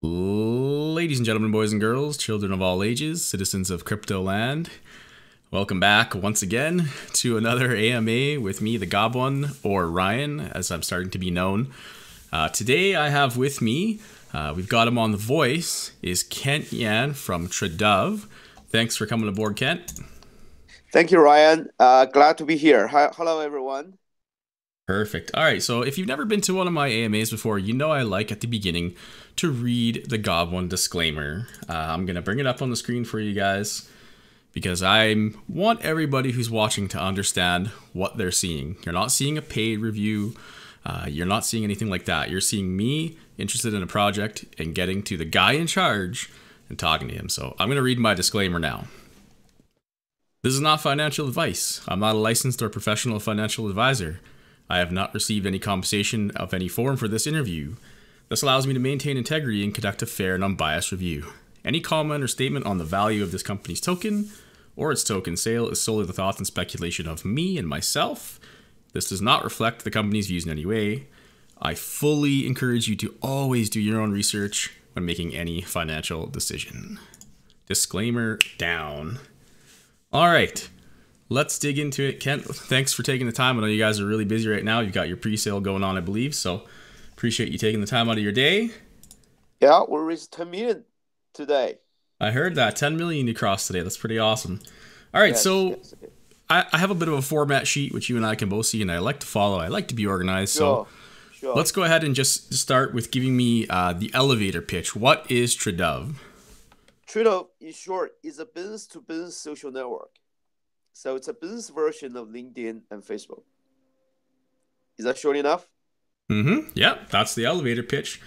Ladies and gentlemen, boys and girls, children of all ages, citizens of crypto land, welcome back once again to another AMA with me, TheGobOne, or Ryan, as I'm starting to be known. Today I have with me, we've got him on the voice, is Kent Yan from TraDove. Thanks for coming aboard, Kent. Thank you, Ryan. Glad to be here. Hi, hello, everyone. Perfect. All right, so if you've never been to one of my AMAs before, you know I like at the beginning to read the TheGobOne disclaimer. I'm going to bring it up on the screen for you guys because I want everybody who's watching to understand what they're seeing. You're not seeing a paid review. You're not seeing anything like that. You're seeing me interested in a project and getting to the guy in charge and talking to him. So I'm going to read my disclaimer now. This is not financial advice. I'm not a licensed or professional financial advisor. I have not received any compensation of any form for this interview. This allows me to maintain integrity and conduct a fair and unbiased review. Any comment or statement on the value of this company's token or its token sale is solely the thoughts and speculation of me and myself. This does not reflect the company's views in any way. I fully encourage you to always do your own research when making any financial decision. Disclaimer down. All right. Let's dig into it. Kent, thanks for taking the time. I know you guys are really busy right now. You've got your pre-sale going on, I believe. So appreciate you taking the time out of your day. Yeah, we reached 10 million today. I heard that 10 million you crossed today. That's pretty awesome. All right, so Okay. I have a bit of a format sheet which you and I can both see, and I like to follow. I like to be organized. Sure, So let's go ahead and just start with giving me the elevator pitch. What is TraDove? TraDove, in short, is a business-to-business social network. So it's a business version of LinkedIn and Facebook. Is that short enough? Yeah, that's the elevator pitch.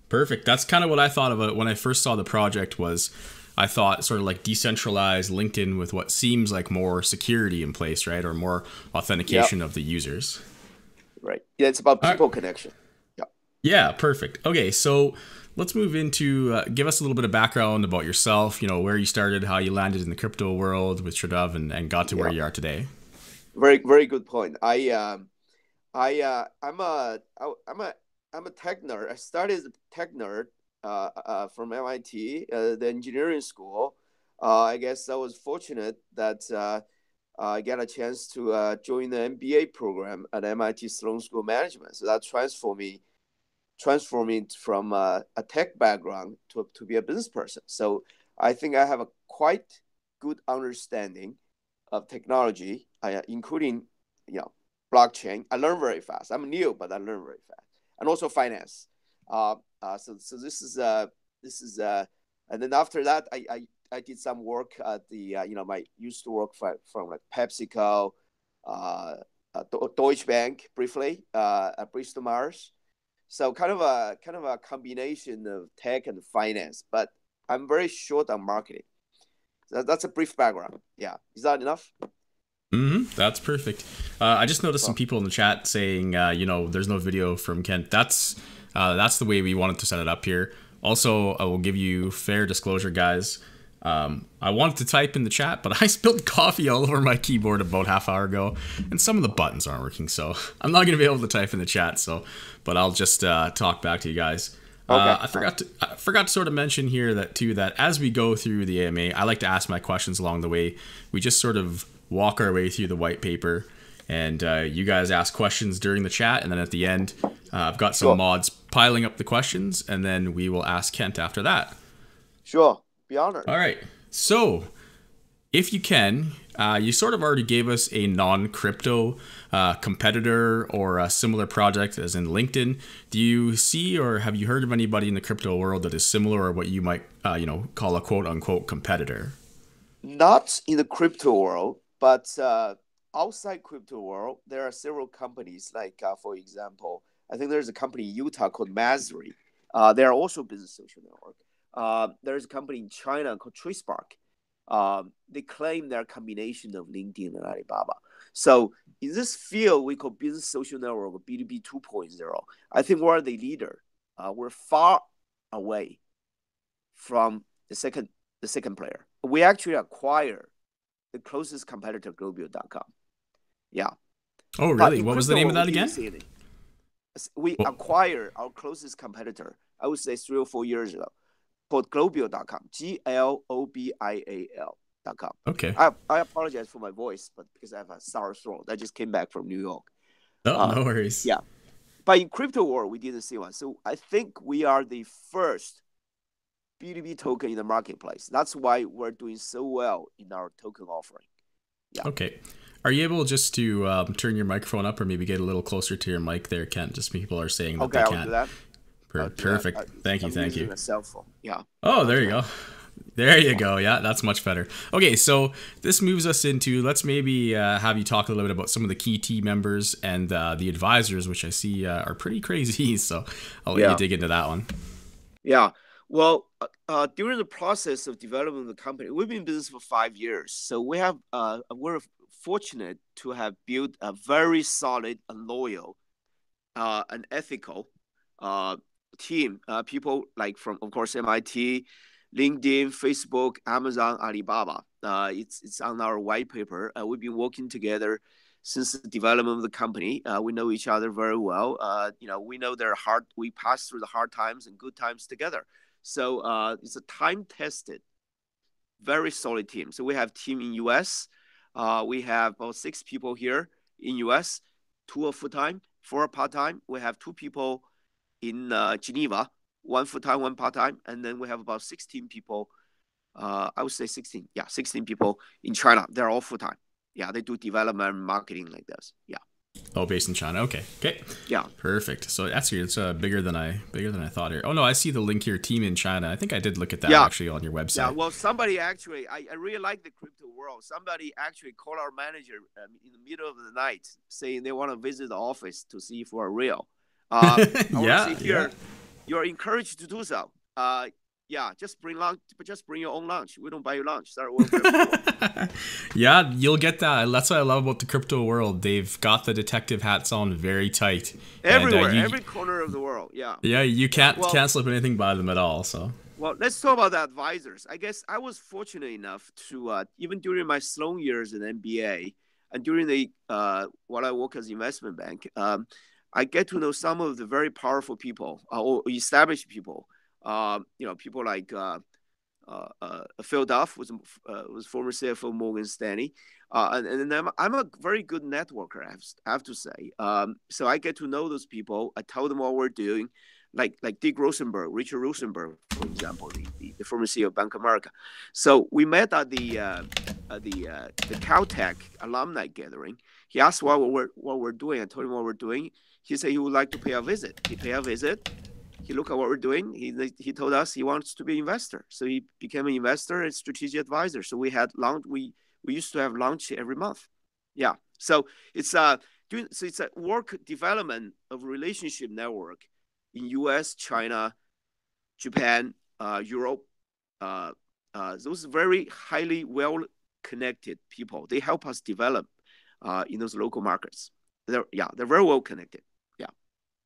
Perfect. That's kind of what I thought of it when I first saw the project. Was I thought sort of like decentralized LinkedIn with what seems like more security in place, right? Or more authentication of the users. Right. Yeah, it's about people connection. Yeah. Yeah, perfect. Okay, so let's move into give us a little bit of background about yourself. You know, where you started, how you landed in the crypto world with TraDove, and got to where you are today. Very good point. I'm a tech nerd. I started as a tech nerd from MIT, the engineering school. I guess I was fortunate that I got a chance to join the MBA program at MIT Sloan School of Management. So that transformed me from a tech background to be a business person. So I think I have a quite good understanding of technology, including blockchain. I learn very fast. I'm new, but I learn very fast, and also finance. So this is and then after that, I did some work at the my used to work from like PepsiCo, Deutsche Bank briefly, at Bristol Myers. So kind of a combination of tech and finance, but I'm very short on marketing. So that's a brief background. Yeah, is that enough? That's perfect. I just noticed some people in the chat saying, there's no video from Kent. That's the way we wanted to set it up here. Also, I will give you fair disclosure, guys. I wanted to type in the chat, but I spilled coffee all over my keyboard about half hour ago, and some of the buttons aren't working, so I'm not going to be able to type in the chat. But I'll just talk back to you guys. Okay. I forgot to sort of mention here that as we go through the AMA, I like to ask my questions along the way. We just sort of walk our way through the white paper, and you guys ask questions during the chat, and then at the end, I've got some mods piling up the questions, and then we will ask Kent after that. Sure. Be honored. All right. So, if you can, you sort of already gave us a non-crypto competitor or a similar project as in LinkedIn. Do you see or have you heard of anybody in the crypto world that is similar or what you might, call a quote-unquote competitor? Not in the crypto world, but outside crypto world, there are several companies. Like, for example, I think there's a company in Utah called Masri. They are also business social network. There's a company in China called TraceSpark. They claim they're a combination of LinkedIn and Alibaba. So in this field, we call business social network B2B 2.0. I think we're the leader. We're far away from the second player. We actually acquire the closest competitor, Global.com. Yeah. Oh, really? What was the name of that again? We acquire our closest competitor, I would say 3 or 4 years ago. called globial.com, globial.com. Okay. I apologize for my voice, but because I have a sour throat. I just came back from New York. Oh, no worries. Yeah. But in crypto world, we didn't see one. So I think we are the first B2B token in the marketplace. That's why we're doing so well in our token offering. Yeah. Okay. Are you able just to turn your microphone up or maybe get a little closer to your mic there, Kent? Just people are saying that they I'll can't. do that. Perfect. Thank you. I'm using a cell phone. Yeah. Oh, there you go. There you go. Yeah, that's much better. Okay, so this moves us into, let's maybe have you talk a little bit about some of the key team members and the advisors, which I see are pretty crazy. So I'll let you dig into that one. Yeah. Well, during the process of developing the company, we've been in business for 5 years. So we're fortunate to have built a very solid and loyal and ethical team. People like from, of course, MIT, LinkedIn, Facebook, Amazon, Alibaba. It's on our white paper. We've been working together since the development of the company. We know each other very well. We know we pass through the hard times and good times together. So it's a time-tested, very solid team. So we have team in US. We have about 6 people here in US, 2 are full-time, 4 are part-time. We have 2 people in Geneva, 1 full-time, 1 part-time. And then we have about 16 people. I would say 16. Yeah, 16 people in China. They're all full-time. Yeah, they do development and marketing like this. Yeah. Oh, based in China. Okay. Yeah. Perfect. So that's it's bigger than I thought here. Oh no, I see the link here. Team in China. I think I did look at that actually on your website. Yeah. Well, somebody actually, I really like the crypto world. Somebody actually called our manager in the middle of the night saying they want to visit the office to see if we're real. I want to say here, you're encouraged to do so. Yeah, just bring lunch, but just bring your own lunch. We don't buy you lunch. Yeah, you'll get that. That's what I love about the crypto world. They've got the detective hats on very tight. Everywhere, every corner of the world. Yeah. Yeah, you can't slip anything by them at all. So. Well, let's talk about the advisors. I guess I was fortunate enough to even during my Sloan years in MBA and during the while I work as investment bank, I get to know some of the very powerful people or established people. People like Phil Duff was former CFO Morgan Stanley, and I'm a very good networker. I have to say. So I get to know those people. I tell them what we're doing, like Richard Rosenberg, for example, the former CEO of Bank of America. So we met at the Caltech alumni gathering. He asked what we're doing. I told him what we're doing. He said he would like to pay a visit. He paid a visit. He looked at what we're doing. He told us he wants to be an investor. So he became an investor and strategic advisor. So we had lunch. We used to have lunch every month. Yeah. So it's it's a work development of relationship network in US, China, Japan, Europe. Those very highly well connected people. They help us develop in those local markets. They're very well connected.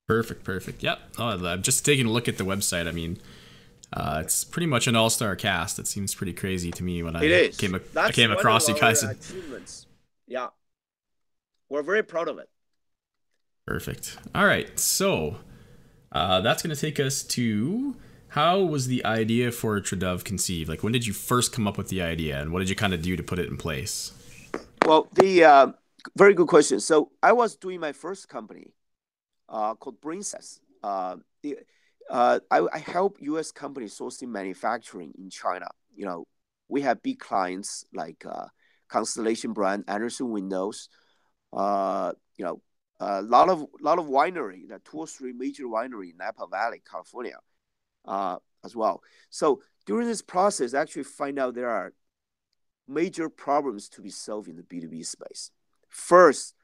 Perfect. Yep. Oh, I'm just taking a look at the website. I mean, it's pretty much an all-star cast. It seems pretty crazy to me when I came across you guys. Achievements. Yeah. We're very proud of it. Perfect. All right. So that's going to take us to, how was the idea for TraDove conceived? Like, when did you first come up with the idea, and what did you kind of do to put it in place? Well, very good question. So I was doing my first company called Princess. I help U.S. companies sourcing manufacturing in China. We have big clients like Constellation Brand, Anderson Windows. A lot of winery, the 2 or 3 major winery in Napa Valley, California, as well. So during this process, I actually find out there are major problems to be solved in the B2B space. First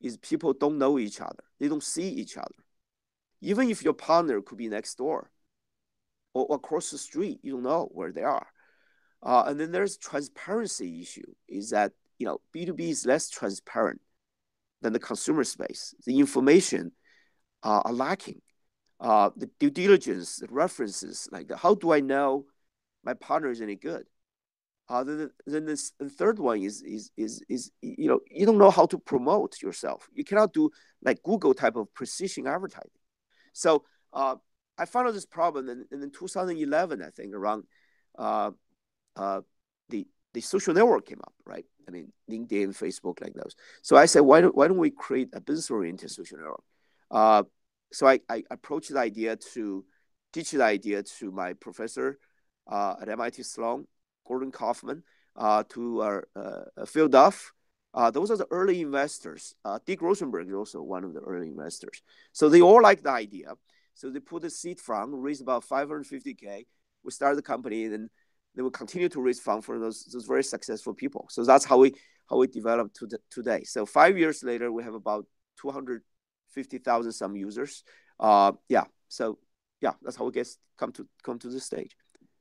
is people don't know each other. They don't see each other. Even if your partner could be next door or across the street, you don't know where they are. And then there's transparency issue, is that B2B is less transparent than the consumer space. The information are lacking. The due diligence, the references, like how do I know my partner is any good? Then the third one is you don't know how to promote yourself. You cannot do like Google type of precision advertising. So I found out this problem in 2011, I think, around uh, uh, the social network came up, right? I mean, LinkedIn, Facebook, like those. So I said, why don't we create a business-oriented social network? So I approached the idea to teach the idea to my professor at MIT Sloan, Gordon Kaufman, to Phil Duff. Those are the early investors. Dick Rosenberg is also one of the early investors. So they all like the idea. So they put a seed fund, raised about 550K. We started the company, and then they will continue to raise funds for those very successful people. So that's how we developed today. So 5 years later, we have about 250,000 some users. Yeah. So yeah, that's how we come to this stage.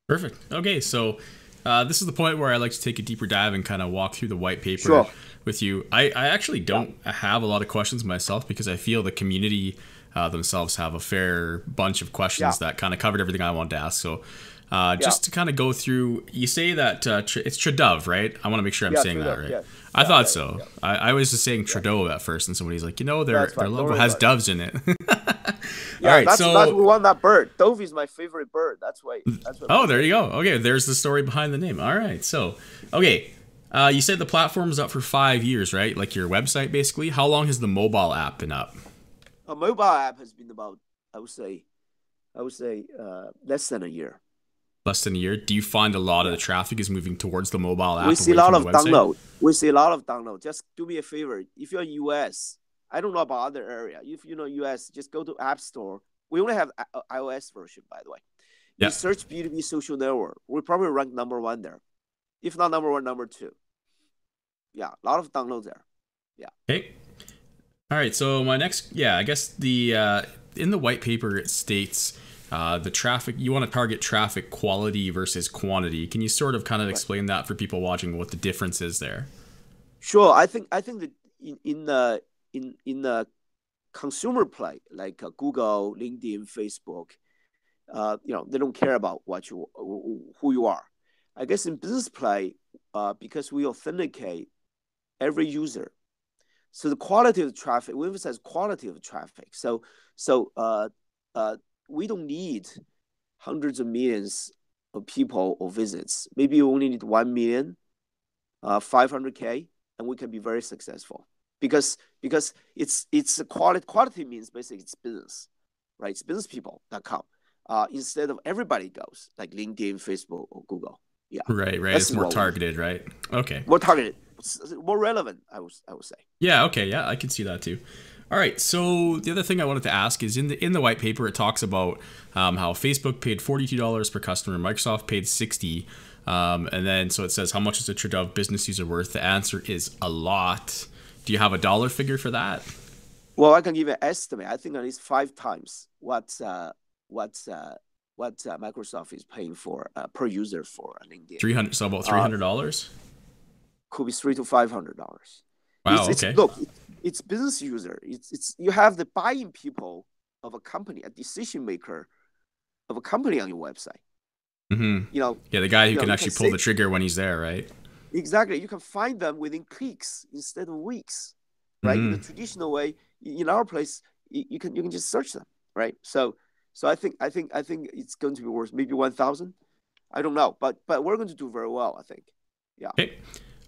Perfect. Okay, so this is the point where I like to take a deeper dive and kind of walk through the white paper Sure. with you. I actually don't have a lot of questions myself because I feel the community themselves have a fair bunch of questions that kind of covered everything I wanted to ask. So just to kind of go through, you say that it's TraDove, right? I want to make sure I'm saying that right. Yeah. I thought so. Yeah. I was just saying TraDove at first, and somebody's like, their logo has doves in it. Yeah, all right, that's we want that bird. Dove is my favorite bird. That's why. Oh, there you go. Okay, there's the story behind the name. All right, so okay, you said the platform is up for 5 years, right? Like your website, basically. How long has the mobile app been up? A mobile app has been about, I would say, less than a year. Less than a year. Do you find a lot of the traffic is moving towards the mobile app? We see a lot of download. Just do me a favor. If you're in US, I don't know about other area. If you know US, just go to App Store. We only have iOS version, by the way. You search B2B social network. We probably rank #1 there. If not #1, #2. Yeah, a lot of downloads there. Yeah. Okay. All right. So my next, I guess the in the white paper it states the traffic, you want to target traffic quality versus quantity. Can you sort of kind of explain that for people watching, what the difference is there? Sure. I think that in the consumer play, like Google, LinkedIn, Facebook, they don't care about who you are. I guess in business play, because we authenticate every user, so the quality of traffic, we emphasize quality of traffic. So we don't need hundreds of millions of people or visits. Maybe you only need 1 million, 500K, and we can be very successful. Because it's a quality means basically it's business, right? It's business people that come instead of everybody goes like LinkedIn, Facebook, or Google. Yeah, right. It's more targeted, right? Okay, more targeted, more relevant. I would say. Yeah. Okay. Yeah, I can see that too. All right. So the other thing I wanted to ask is in the white paper it talks about how Facebook paid $42 per customer, Microsoft paid $60. And then so it says, how much is a TraDove business user worth? The answer is a lot. Do you have a dollar figure for that? Well, I can give you an estimate. I think at least 5 times what Microsoft is paying for per user for LinkedIn. 300. So about $300. Could be $300 to $500. Wow. Okay. Look, it's business user. It's you have the buying people of a company, a decision maker of a company on your website. Mm-hmm. The guy who can actually pull the trigger when he's there, right? Exactly. You can find them within clicks instead of weeks, right? In the traditional way, in our place, you can just search them, right? So I think it's going to be worth maybe 1,000. I don't know, but we're going to do very well, I think. Yeah. Okay.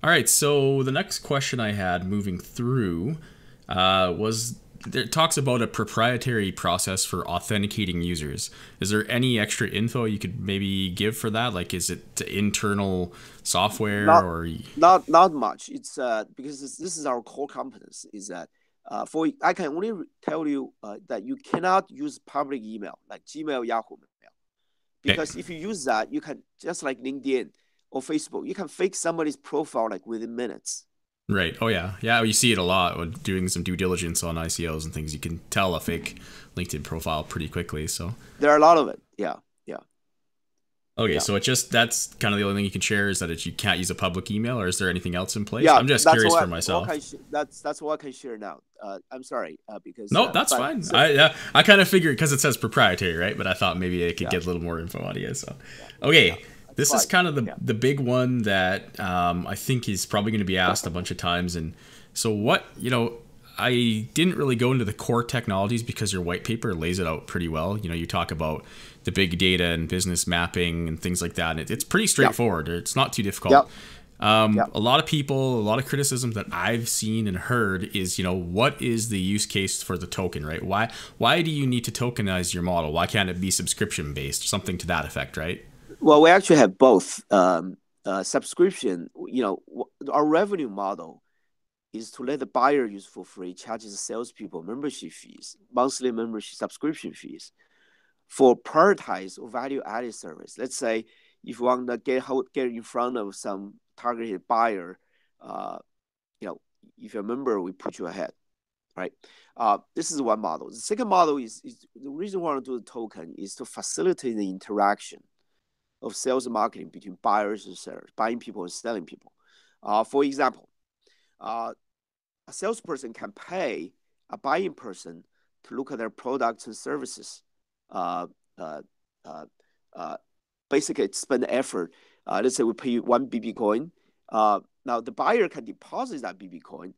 All right. So the next question I had moving through was, it talks about a proprietary process for authenticating users. Is there any extra info you could maybe give for that? Like, is it internal software or not much? It's because this is our core competence. Is that I can only tell you that you cannot use public email like Gmail, Yahoo mail, because if you use that, you can, just like LinkedIn or Facebook, you can fake somebody's profile like within minutes. Right. Oh, yeah. Yeah, you see it a lot when doing some due diligence on ICOs and things. You can tell a fake LinkedIn profile pretty quickly. So there are a lot of it. Yeah. Okay, so that's kind of the only thing you can share, is that you can't use a public email, or is there anything else in place? I'm just curious for myself. That's what I can share now. I'm sorry, because no, that's fine. So, I kind of figured, because it says proprietary, right? But I thought maybe I could get a little more info out of you. So okay. This is kind of the big one that I think is probably going to be asked a bunch of times. And so what, I didn't really go into the core technologies because your white paper lays it out pretty well. You know, you talk about the big data and business mapping and things like that. And it's pretty straightforward. Yep. It's not too difficult. Yep. A lot of people, a lot of criticism that I've seen and heard is, you know, what is the use case for the token, right? Why do you need to tokenize your model? Why can't it be subscription based? Something to that effect, right? Well, we actually have both. Subscription, you know, our revenue model is to let the buyer use for free, charges salespeople membership fees, monthly membership subscription fees for prioritized or value-added service. Let's say if you want to get in front of some targeted buyer, you know, if you're a member, we put you ahead, right? This is one model. The second model is the reason we want to do the token is to facilitate the interaction of sales and marketing between buyers and sellers, buying people and selling people. For example, a salesperson can pay a buying person to look at their products and services. Basically, spend effort. Let's say we pay you 1 BB coin. Now the buyer can deposit that BB coin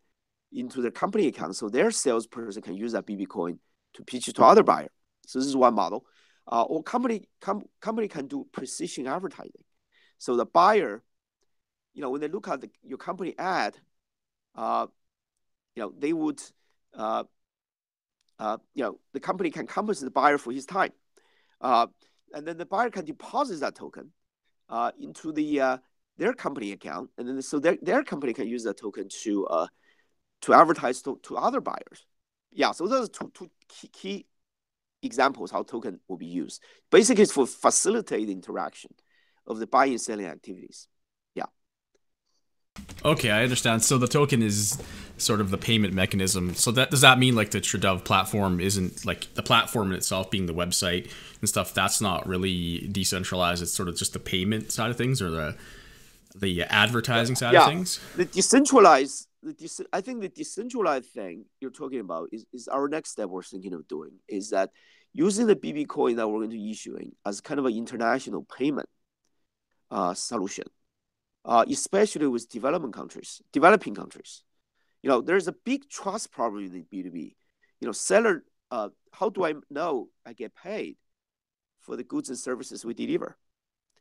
into their company account, so their salesperson can use that BB coin to pitch it to other buyer. So this is one model. Or company can do precision advertising. So the buyer, you know, when they look at your company ad, you know, they would, you know, the company can compensate the buyer for his time, and then the buyer can deposit that token into their company account, and then so their company can use that token to advertise to other buyers. Yeah, so those are two key examples how token will be used. Basically, it's for facilitate the interaction of the buying and selling activities. Yeah. Okay, I understand. So the token is sort of the payment mechanism. So does that mean like the TraDove platform isn't like the platform in itself being the website and stuff? That's not really decentralized. It's sort of just the payment side of things, or the advertising side of things. The decentralized. I think the decentralized thing you're talking about is our next step we're thinking of doing, is that using the BB coin that we're going to be issuing as kind of an international payment solution, especially with developing countries. You know, there's a big trust problem in B2B. You know, seller, how do I know I get paid for the goods and services we deliver?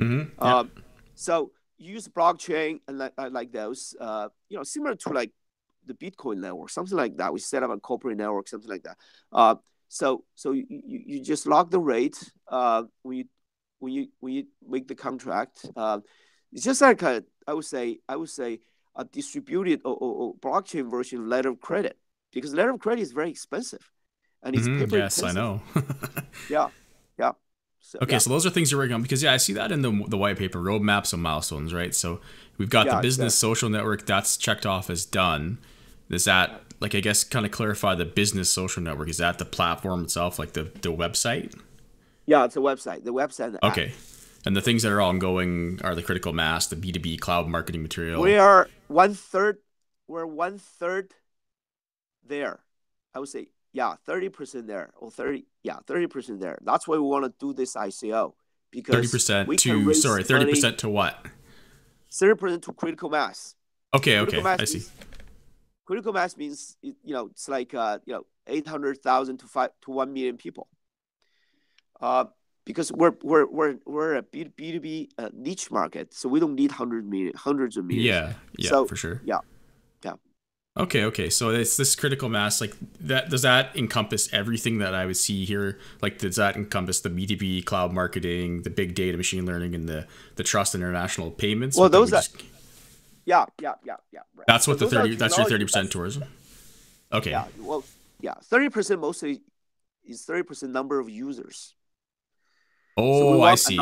Mm-hmm. So use blockchain and like those, you know, similar to like the Bitcoin network, something like that. We set up a corporate network, something like that. So you just lock the rate when you make the contract. It's just like I would say a distributed or blockchain version of letter of credit, because letter of credit is very expensive and it's paper yes, intensive. I know. Yeah. So, okay, so those are things you're working on, because I see that in the white paper, roadmaps and milestones, right? So we've got the business social network that's checked off as done. Is that, like, I guess kind of clarify the business social network? Is that the platform itself, like the website? Yeah, it's a website. The website. And the okay. App. And the things that are ongoing are the critical mass, the B2B cloud marketing material. We are one third. We're 1/3 there. I would say, 30% there, or 30% there. That's why we want to do this ICO, because 30% to 30% to what? 30% to critical mass. Okay, I see. Critical mass means, you know, it's like 800,000 to 1 million people. Because we're a B2B niche market, so we don't need hundreds of millions. Yeah, so, for sure. Yeah. Okay. So it's this critical mass, like that. Does that encompass everything that I would see here? Like, does that encompass the B2B cloud marketing, the big data, machine learning, and the trust international payments? Well, those are. Yeah. Right. That's what that's your 30% tourism. Okay. Yeah. Well, 30% mostly is 30% number of users. Oh, so we want I see.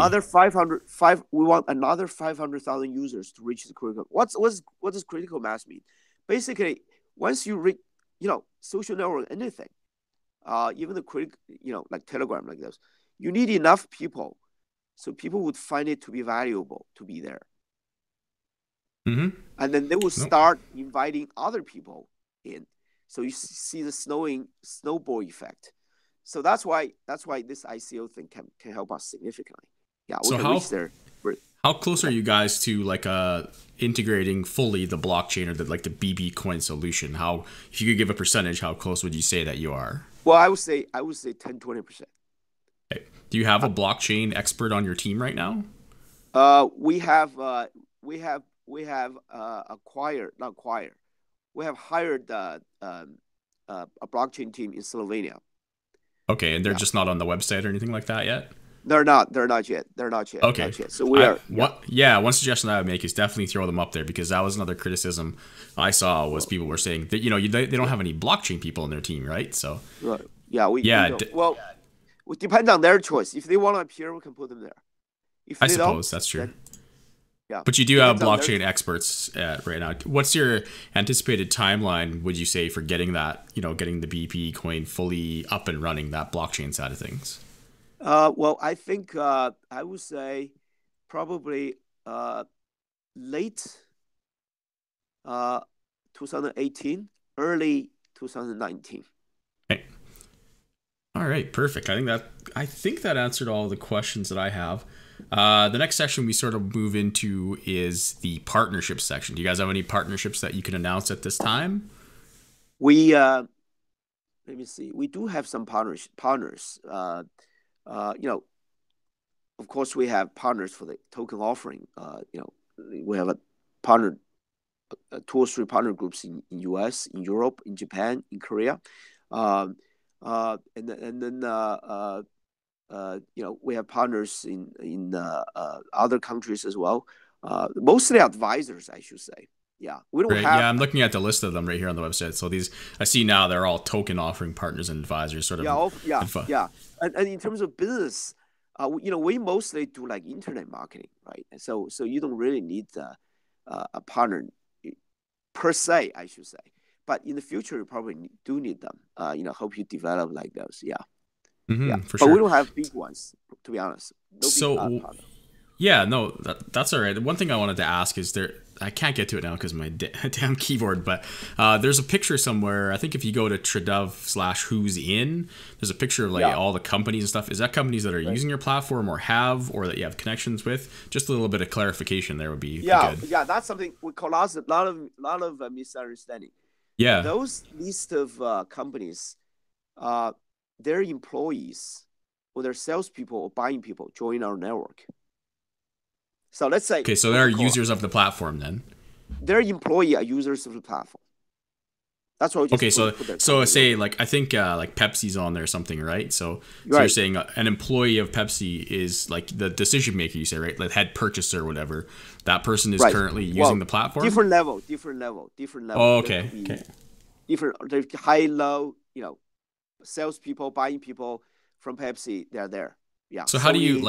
We want another 500,000 users to reach the critical. What does critical mass mean? Basically, once you reach, you know, social network, anything, even the like Telegram, like this, you need enough people, so people would find it to be valuable to be there. Mm-hmm. And then they will start inviting other people in. So you see the snowball effect. So that's why this ICO thing can help us significantly. Yeah, we So can reach there. how close are you guys to like integrating fully the blockchain or the like the BB coin solution? How, if you could give a percentage, how close would you say that you are? Well, I would say 10-20%. Okay. Do you have a blockchain expert on your team right now? We have acquired, not acquired. We have hired a blockchain team in Slovenia. Okay, and they're Yeah, just not on the website or anything like that yet? they're not. They're not yet. They're not yet. Okay. Not yet. So we are. Yeah. One suggestion I would make is definitely throw them up there, because that was another criticism I saw was people were saying that they don't have any blockchain people in their team, right? So Right. Yeah. We yeah, don't. Well, it depends on their choice. If they want to appear, we can put them there. If I they don't, suppose that's true. then yeah. But you do have Depends on their. blockchain experts right now. What's your anticipated timeline, would you say, for getting that, getting the BP coin fully up and running, that blockchain side of things? Well, I think I would say probably late 2018, early 2019. Okay. All right, perfect. I think that answered all the questions that I have. The next section we sort of move into is the partnership section. Do you guys have any partnerships that you can announce at this time? We let me see. We do have some partners. Of course, we have partners for the token offering. We have a partner, two or three partner groups in US, in Europe, in Japan, in Korea, and then we have partners in other countries as well. Mostly advisors, I should say. Yeah, we don't Great. have. Yeah, I'm looking at the list of them right here on the website. So these, I see now they're all token offering partners and advisors, sort of. Yeah. And in terms of business, we mostly do like internet marketing, right? And so you don't really need a partner per se, I should say. But in the future, you probably do need them. Help you develop like those. Yeah. Yeah. For But sure. we don't have big ones, to be honest. No So, big partner. yeah, no, that's all right. One thing I wanted to ask is I can't get to it now because of my damn keyboard, but there's a picture somewhere. I think if you go to TraDove/who's in, there's a picture of like all the companies and stuff. Is that companies that are using your platform or that you have connections with? Just a little bit of clarification there would be good. Yeah, that's something we call a lot of misunderstanding. Yeah. Those list of companies, their employees or their salespeople or buying people join our network. So let's say. Okay, so they're users of the platform then. Their employee are users of the platform. That's what. Okay, so say like I think like Pepsi's on there or something, right? So you're saying an employee of Pepsi is like the decision maker. You say, right? Like head purchaser or whatever. That person is currently using the platform. Different level. Oh, okay. Different. There's high, low. Salespeople, buying people from Pepsi, they're there. Yeah. So how do you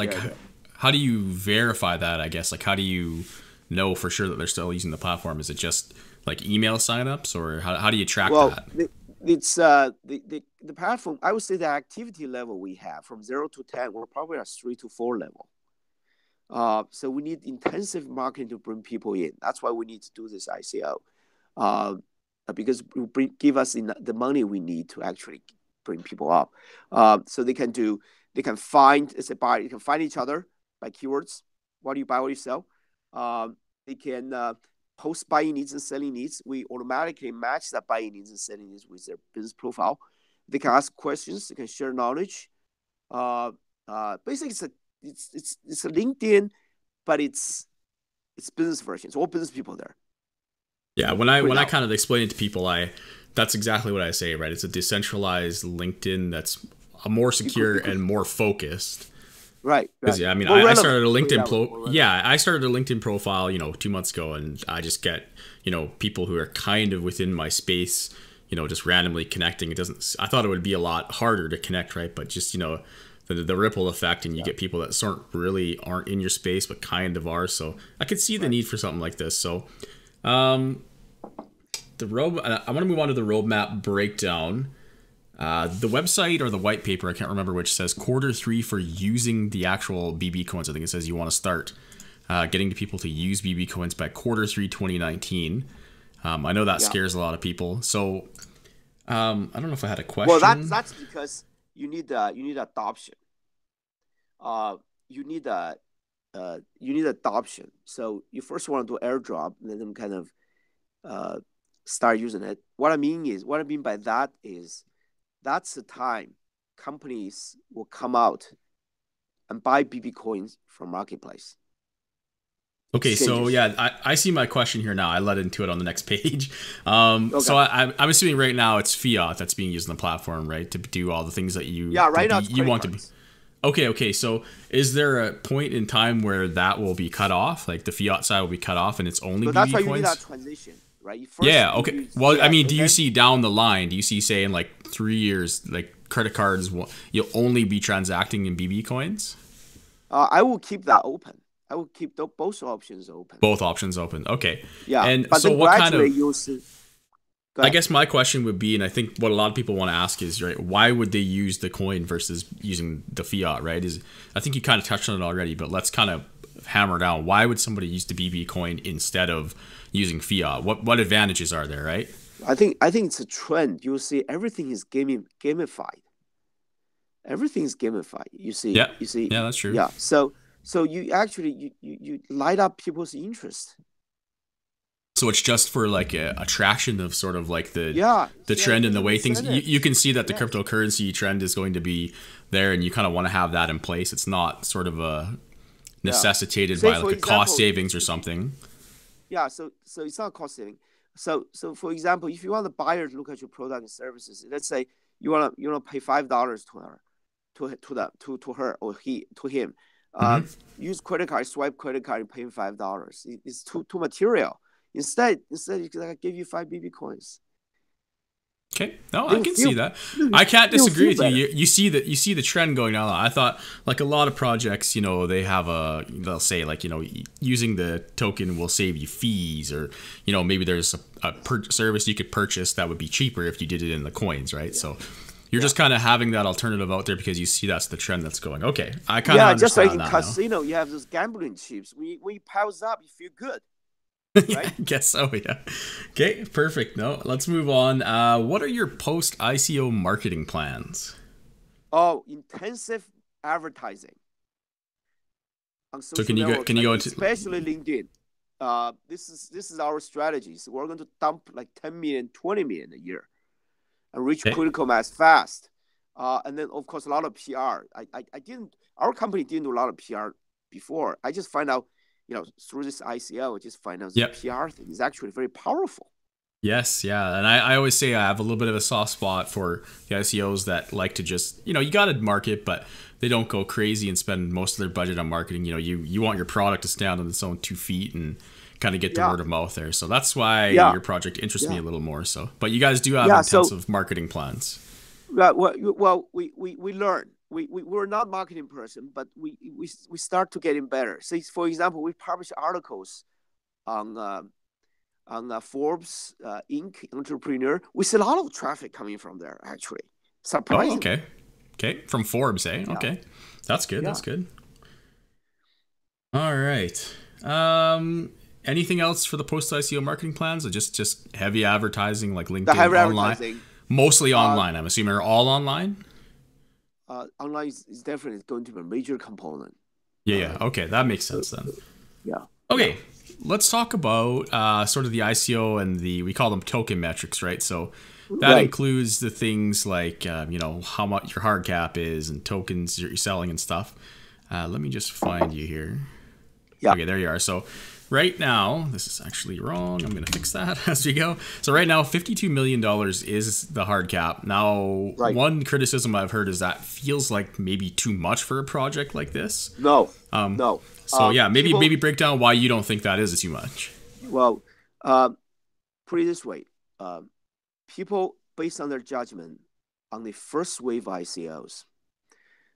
verify that? I guess like how do you know for sure that they're still using the platform? Is it just like email signups, or how do you track that? It's the platform. I would say the activity level we have from 0 to 10, we're probably at 3 to 4 level. So we need intensive marketing to bring people in. That's why we need to do this ICO, because it give us the money we need to actually bring people up. So they can find as a buyer, you can find each other by keywords. What do you buy? What do you sell? They can post buying needs and selling needs. We automatically match that buying needs and selling needs with their business profile. They can ask questions. They can share knowledge. Basically, it's a LinkedIn, but it's business version. It's all business people there. Yeah, when I kind of explain it to people, that's exactly what I say, right? It's a decentralized LinkedIn that's more secure and more focused. Right. Yeah, I mean, I started a LinkedIn profile, 2 months ago, and I just get, people who are kind of within my space, just randomly connecting. I thought it would be a lot harder to connect, right? But just, the ripple effect, and you get people that aren't in your space, but kind of are. So I could see the need for something like this. So, I want to move on to the roadmap breakdown. The website or the white paper, I can't remember which, says Q3 for using the actual BB coins. I think it says you want to start getting people to use BB coins by Q3 2019. I know that scares a lot of people. So I don't know if I had a question. Well, that's because you need adoption. you need adoption. So you first want to do airdrop, and then kind of start using it. What I mean by that is that's the time companies will come out and buy BB coins from marketplace. Okay, so Exchanges. yeah, I see my question here now. I led into it on the next page. Okay. So I'm assuming right now it's fiat that's being used on the platform, right, to do all the things that you Right now it's you want cards. to be. Okay. So is there a point in time where that will be cut off? Like the fiat side will be cut off and it's only So that's BB why you need that coins? transition, right? Yeah, okay. Well, I mean, do you then see down the line, do you see, say, in like 3 years, like credit cards, you'll only be transacting in BB coins? I will keep that open. I will keep both options open. Both options open. Okay. Yeah, And but so then what kind gradually of, you'll see. Go I ahead. guess my question would be, and I think what a lot of people want to ask is, right, why would they use the coin versus using the fiat, right? I think you kind of touched on it already, but let's kind of hammer down. Why would somebody use the BB coin instead of using fiat? What advantages are there, right? I think it's a trend. You'll see everything is gamified. Everything is gamified. You see. Yeah. Yeah, that's true. Yeah. So you actually you light up people's interest. So it's just for like a attraction of sort of like the trend and There's the an way things incentive. you can see that the Yes. cryptocurrency trend is going to be there and you kind of want to have that in place. It's not sort of a necessitated Say by for like a cost example, savings or something. yeah. So it's not cost saving. So for example, if you want the buyer to look at your product and services, let's say you wanna pay $5 to her, to her or to him. Hmm. Use credit card, swipe credit card, and pay him $5. It's too material. Instead, you can give you 5 BB coins. Okay, no, They I will can see feel that. I can't they will disagree feel with you. better. You see that you see the trend going down. I thought like a lot of projects, they have they'll say like using the token will save you fees, or maybe there's a service you could purchase that would be cheaper if you did it in the coins, right? So you're just kind of having that alternative out there because you see that's the trend that's going. Okay, I kind of Just like understand in that now. casino, you have those gambling chips. When you piles up, you feel good, Yeah, right? I guess so, yeah. Okay, perfect. No, let's move on. What are your post ICO marketing plans? Oh, intensive advertising on So social networks, can you like go into especially LinkedIn. This is our strategy. So we're going to dump like 10 million, 20 million a year and reach okay. critical mass fast. And then of course a lot of PR. I didn't our company didn't do a lot of PR before. I just find out, through this ICO, I just find out this Yep. PR thing is actually very powerful. Yes, yeah. And I always say I have a little bit of a soft spot for the ICOs that like to just, you got to market, but they don't go crazy and spend most of their budget on marketing. You want your product to stand on its own 2 feet and kind of get the Yeah. word of mouth there. So that's why Yeah. your project interests me Yeah. a little more. So, but you guys do have Yeah. So intensive marketing plans. we learn. We're not marketing person, but we start to getting better. So for example, we publish articles on Forbes Inc. Entrepreneur. We see a lot of traffic coming from there, actually, Oh, surprisingly. okay. Okay. From Forbes, eh? Yeah. Okay. That's good. Yeah. That's good. All right. Anything else for the post ICO marketing plans? Or just heavy advertising like The LinkedIn, heavy online? advertising. Mostly online. I'm assuming they're all online. Online is definitely going to be a major component. Yeah. Okay, that makes sense then. Yeah. Okay, let's talk about sort of the ICO and we call them token metrics, right? So that Right. includes the things like how much your hard cap is and tokens you're selling and stuff. Let me just find you here. Yeah. Okay, there you are. So right now, this is actually wrong. I'm going to fix that as we go. So right now, $52 million is the hard cap. Now, Right. one criticism I've heard is that feels like maybe too much for a project like this. No. No. So yeah, maybe people- maybe break down why you don't think that is too much. Well, put it this way: people, based on their judgment on the first wave ICOs.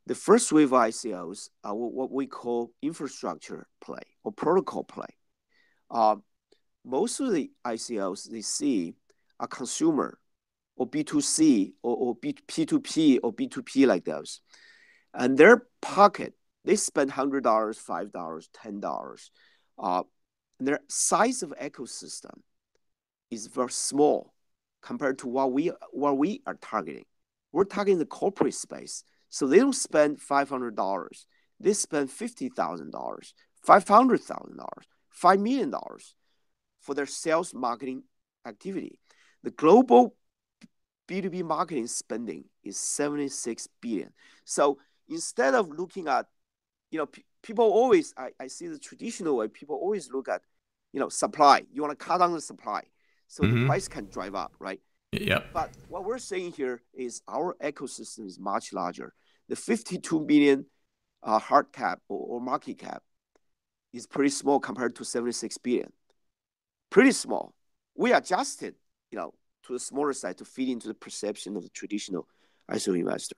The first wave ICOs are what we call infrastructure play or protocol play. Most of the ICOs they see are consumer or B2C or P2P or B2P like those. And their pocket, they spend $100, $5, $10. Their size of ecosystem is very small compared to what we are targeting. We're targeting the corporate space. So they don't spend $500. they spend $50,000, $500,000, $5 million for their sales marketing activity. The global B2B marketing spending is 76 billion. So instead of looking at, people always, I see the traditional way, people always look at, supply. You want to cut down the supply so the price can drive up, right? Yep. But what we're saying here is our ecosystem is much larger. The 52 billion hard cap or market cap is pretty small compared to 76 billion. Pretty small. We adjusted, to the smaller side to fit into the perception of the traditional ICO investor.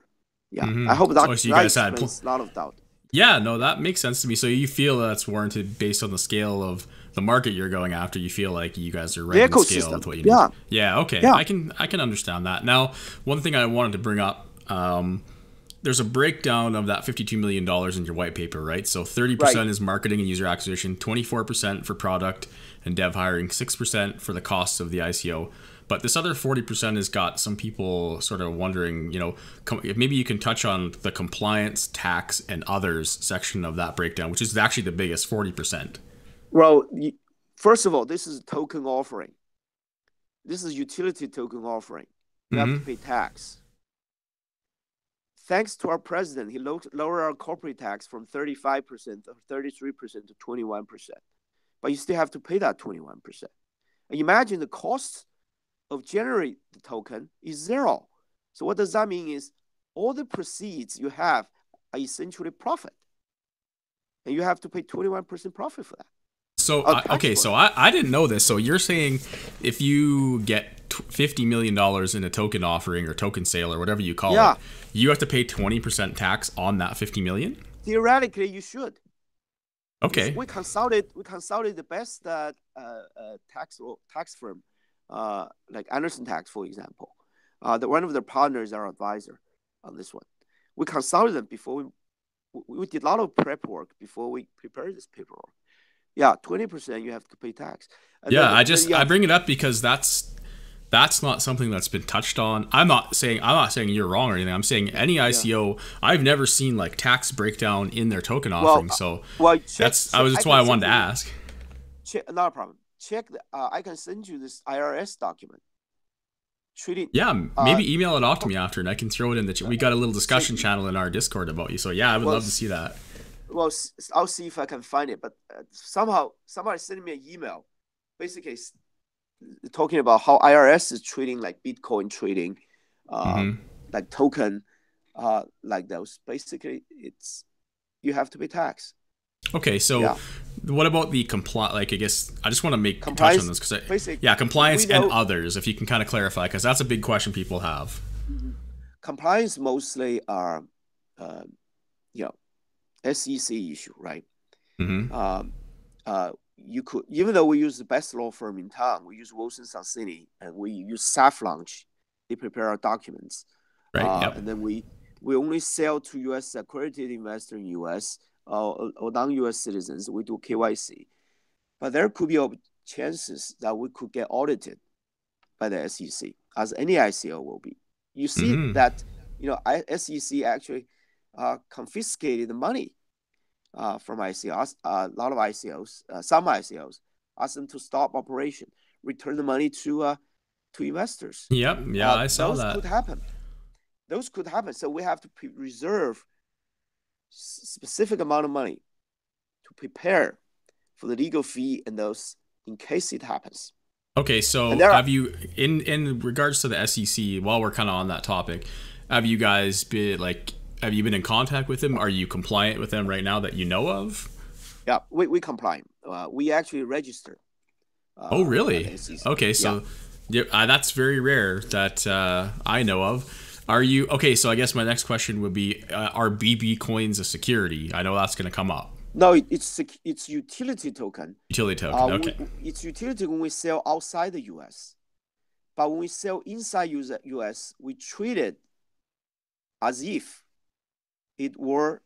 Yeah, I hope that, so you guys explains a lot of doubt. Yeah, no, that makes sense to me. So you feel that's warranted based on the scale of the market you're going after. You feel like you guys are right in scale with what you need. Yeah, okay. Yeah. I can understand that. Now, one thing I wanted to bring up, there's a breakdown of that $52 million in your white paper, right? So 30% is marketing and user acquisition, 24% for product and dev hiring, 6% for the costs of the ICO. But this other 40% has got some people sort of wondering, maybe you can touch on the compliance, tax, and others section of that breakdown, which is actually the biggest, 40%. Well, first of all, this is a token offering. This is utility token offering. You have to pay tax. Thanks to our president, he lowered our corporate tax from 35% or 33% to 21%. But you still have to pay that 21%. And imagine the cost of generate the token is zero. So what does that mean is all the proceeds you have are essentially profit. And you have to pay 21% profit for that. So, okay, so I didn't know this. So you're saying if you get $50 million in a token offering or token sale or whatever you call it, you have to pay 20% tax on that $50 million? Theoretically, you should. Okay. We consulted the best tax firm, like Anderson Tax, for example. One of their partners, our advisor on this one. We consulted them before we did a lot of prep work before we prepared this paperwork. Yeah, 20% you have to pay tax. And I bring it up because that's not something that's been touched on. I'm not saying you're wrong or anything. I'm saying any ICO, I've never seen like tax breakdown in their token offering. That's why I wanted to ask. Not a problem. Check. I can send you this IRS document. Maybe email it off to me after, and I can throw it in the. We got a little discussion channel in our Discord about you. So yeah, I would love to see that. Well, I'll see if I can find it. But somehow somebody sent me an email, basically talking about how IRS is treating like Bitcoin trading, like token, like those. Basically, you have to pay tax. Okay, so what about the compliance? Like, I guess I just want to touch on this because compliance and others. If you can kind of clarify, because that's a big question people have. Compliance mostly are, SEC issue, right? You could, even though we use the best law firm in town, we use Wilson Sonsini, and we use Staff Launch. They prepare our documents, right? And then we only sell to U.S. accredited investor in U.S. Or non-U.S. citizens. We do KYC, but there could be chances that we could get audited by the SEC, as any ICO will be. You see that SEC actually confiscated the money from ICOs. A lot of ICOs, some ICOs, asked them to stop operation, return the money to investors. I saw that. Those could happen. So we have to reserve specific amount of money to prepare for the legal fee and those in case it happens. Okay, so have you, in regards to the SEC, while we're kind of on that topic, have you guys been in contact with them? Are you compliant with them right now that you know of? Yeah, we comply. We actually register. Oh, really? Okay, so that's very rare that I know of. Are you okay? So I guess my next question would be: are BB coins a security? I know that's going to come up. No, it's utility token. Utility token. Okay. It's utility when we sell outside the U.S., but when we sell inside U.S., we treat it as if it were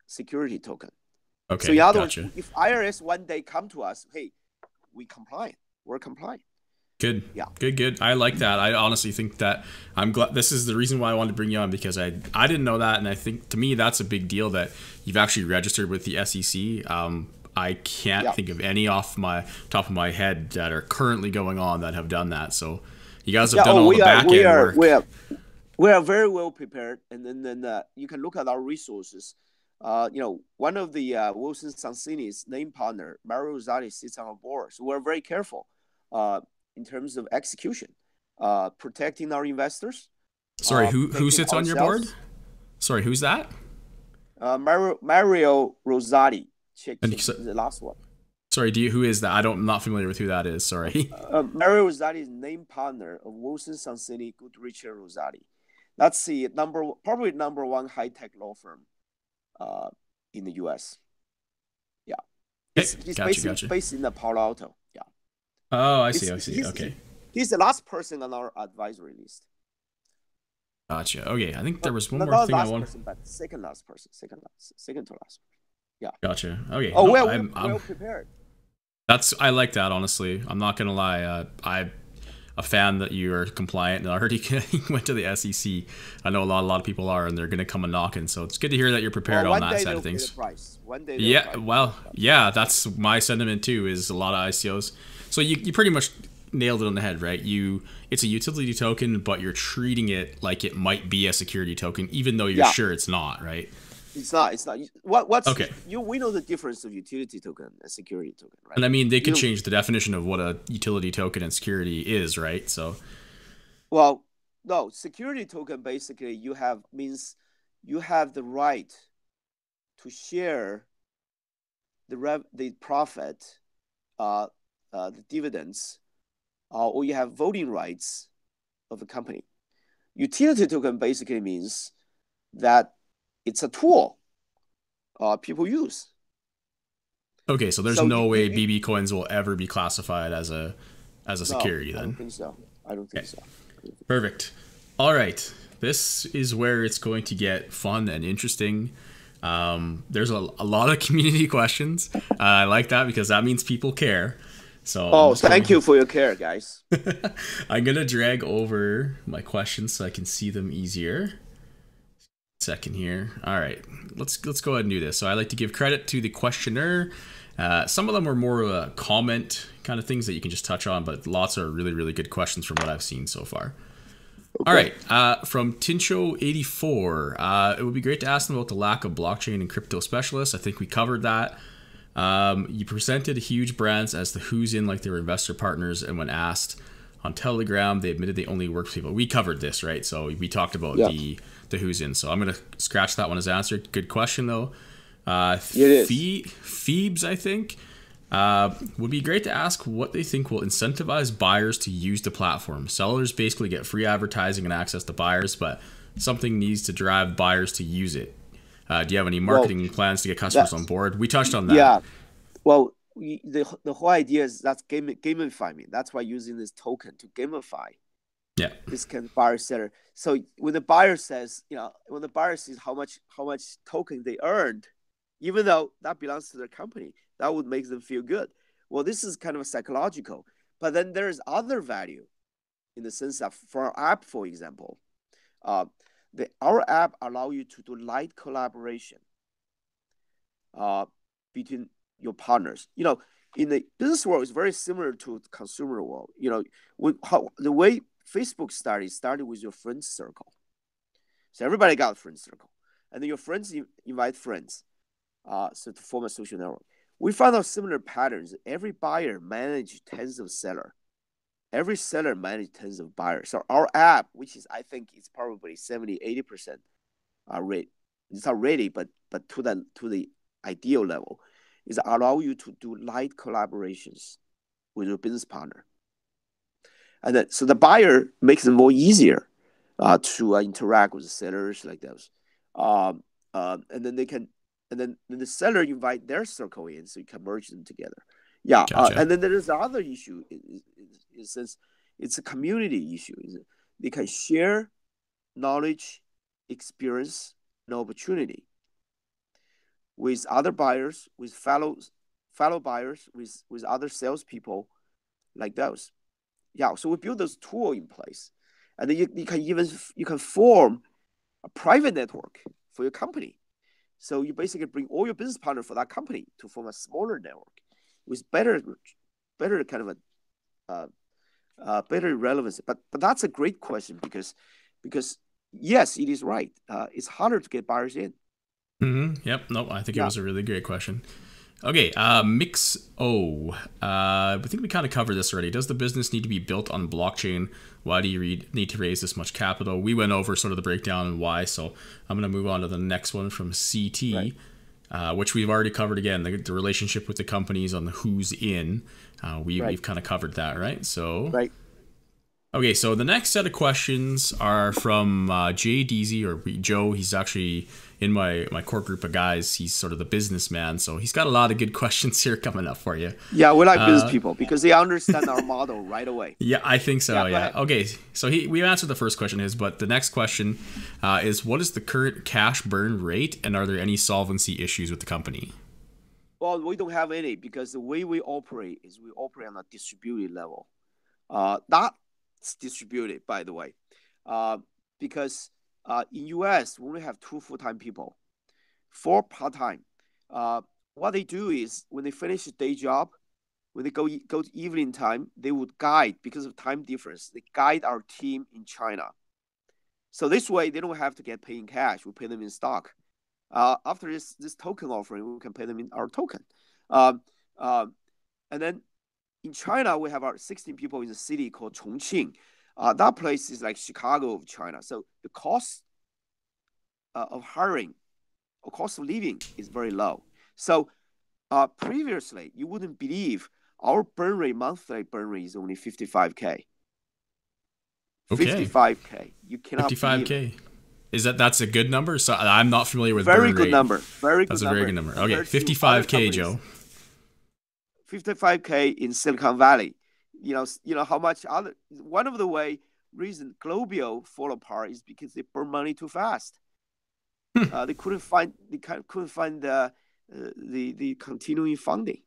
security token. Okay. So in other words, if IRS one day come to us, hey, we're compliant. Good. Yeah. Good. I like that. I honestly think that I'm glad this is the reason why I wanted to bring you on because I didn't know that and I think to me that's a big deal that you've actually registered with the SEC. I can't Yeah. think of any off my top of my head that are currently going on that have done that. So you guys have Yeah. done Oh, all the back end work. we are very well prepared, and then you can look at our resources. One of the Wilson Sonsini's name partner, Mario Rosati, sits on our board, so we're very careful in terms of execution, protecting our investors, Sorry, who protecting sits on your board? ourselves. Sorry, who's that? Mario Rosati, check And the last one. sorry, who is that? I'm not familiar with who that is. Sorry. Mario Rosati is name partner of Wilson Sonsini, Goodrich Rosati. That's the probably number one high tech law firm in the U.S. Yeah, Okay, he's gotcha. based in the Palo Alto. Yeah. Oh, I see. Okay. He's the last person on our advisory list. Gotcha. Okay, I think there was one Not more thing I last wanted. person, but second to last person. Second to last. Yeah. Gotcha. Okay. Oh, No, we're well prepared. I like that honestly. I'm not gonna lie. I'm a fan that you are compliant and already went to the SEC. I know a lot of people are, and they're gonna come a knocking. So it's good to hear that you're prepared on that side of things. One day. Yeah. Well, yeah. That's my sentiment too. Is a lot of ICOs. So you pretty much nailed it on the head, right? It's a utility token, but you're treating it like it might be a security token, even though you're sure it's not, right? It's not. What's okay? We know the difference of utility token and security token, right? And I mean, they could change the definition of what a utility token and security is, right? So, well, no, security token basically means you have the right to share the profit, the dividends, or you have voting rights of the company. Utility token basically means that it's a tool people use. Okay, so there's no way BB coins will ever be classified as a security then. I don't think so. Perfect. All right. This is where it's going to get fun and interesting. There's a lot of community questions. I like that because that means people care. So thank you for your care, guys. I'm gonna drag over my questions so I can see them easier. Second here. All right, let's go ahead and do this. So I like to give credit to the questioner. Some of them are more comment kind of things that you can just touch on, but lots are really good questions from what I've seen so far. Okay. All right, from Tincho84, it would be great to ask them about the lack of blockchain and crypto specialists. I think we covered that. You presented huge brands as the who's in like they were investor partners, and when asked on Telegram, they admitted they only work with people. We covered this, right? So we talked about the who's in. So I'm going to scratch that one as answered. Good question, though. Phoebes, I think, would be great to ask what they think will incentivize buyers to use the platform. Sellers basically get free advertising and access to buyers, but something needs to drive buyers to use it. Do you have any marketing plans to get customers on board? We touched on that. Yeah. Well, the whole idea is that's gamifying. That's why using this token to gamify. Yeah. This kind of buyer seller. So when the buyer says, when the buyer sees how much token they earned, even though that belongs to their company, that would make them feel good. Well, this is kind of a psychological. But then there's other value in the sense that for our app, for example, our app allow you to do light collaboration between your partners. In the business world, it's very similar to the consumer world. The way Facebook started with your friends circle. So everybody got a friend circle, and then your friends invite friends, so to form a social network. We found out similar patterns. Every buyer managed tens of sellers. Every seller managed tens of buyers. So our app, which is I think it's probably 70-80% rate, it's not ready, but to the ideal level, is allow you to do light collaborations with your business partner. And then, so the buyer makes it more easier to interact with the sellers like those. And then the seller invite their circle in, so you can merge them together. Yeah. Gotcha. And then there's the other issue since it's a community issue. They can share knowledge, experience, and opportunity with other buyers, with fellow buyers, with other salespeople like those. Yeah, so we build those tool in place, and then you can form a private network for your company. So you basically bring all your business partners for that company to form a smaller network with better kind of better relevancy. But that's a great question because yes, it is right. It's harder to get buyers in. Yep. No, I think it was a really great question. Okay, Mix O. I think we kind of covered this already. Does the business need to be built on blockchain? Why do you need to raise this much capital? We went over sort of the breakdown and why, so I'm going to move on to the next one from CT, which we've already covered again, the relationship with the companies on the who's in. We've kind of covered that, right? So, okay, so the next set of questions are from Jay Deasy, or Joe. He's actually in my core group of guys. He's sort of the businessman, so he's got a lot of good questions here coming up for you. Yeah, we like business people because they understand our model right away. Yeah, I think so. Yeah. Okay, so we answered the first question, but the next question is, what is the current cash burn rate, and are there any solvency issues with the company? Well, we don't have any because the way we operate is we operate on a distributed level. That's distributed, by the way, because in US, we only have 2 full-time people, 4 part-time. What they do is when they finish a day job, when they go to evening time, they would guide, because of time difference, they guide our team in China. So this way, they don't have to get paid in cash. We pay them in stock. After this token offering, we can pay them in our token. And then in China, we have our 16 people in a city called Chongqing. That place is like Chicago of China. So the cost of hiring or cost of living is very low. So previously, you wouldn't believe our monthly burn rate is only 55K. Okay. 55K. You cannot 55K. Is that's a good number? So I'm not familiar with very burn good rate. Number. That's a very good number. Okay, 55K, Joe. 55K in Silicon Valley. You know how much one of the reason Global fall apart is because they burn money too fast. They couldn't find the continuing funding.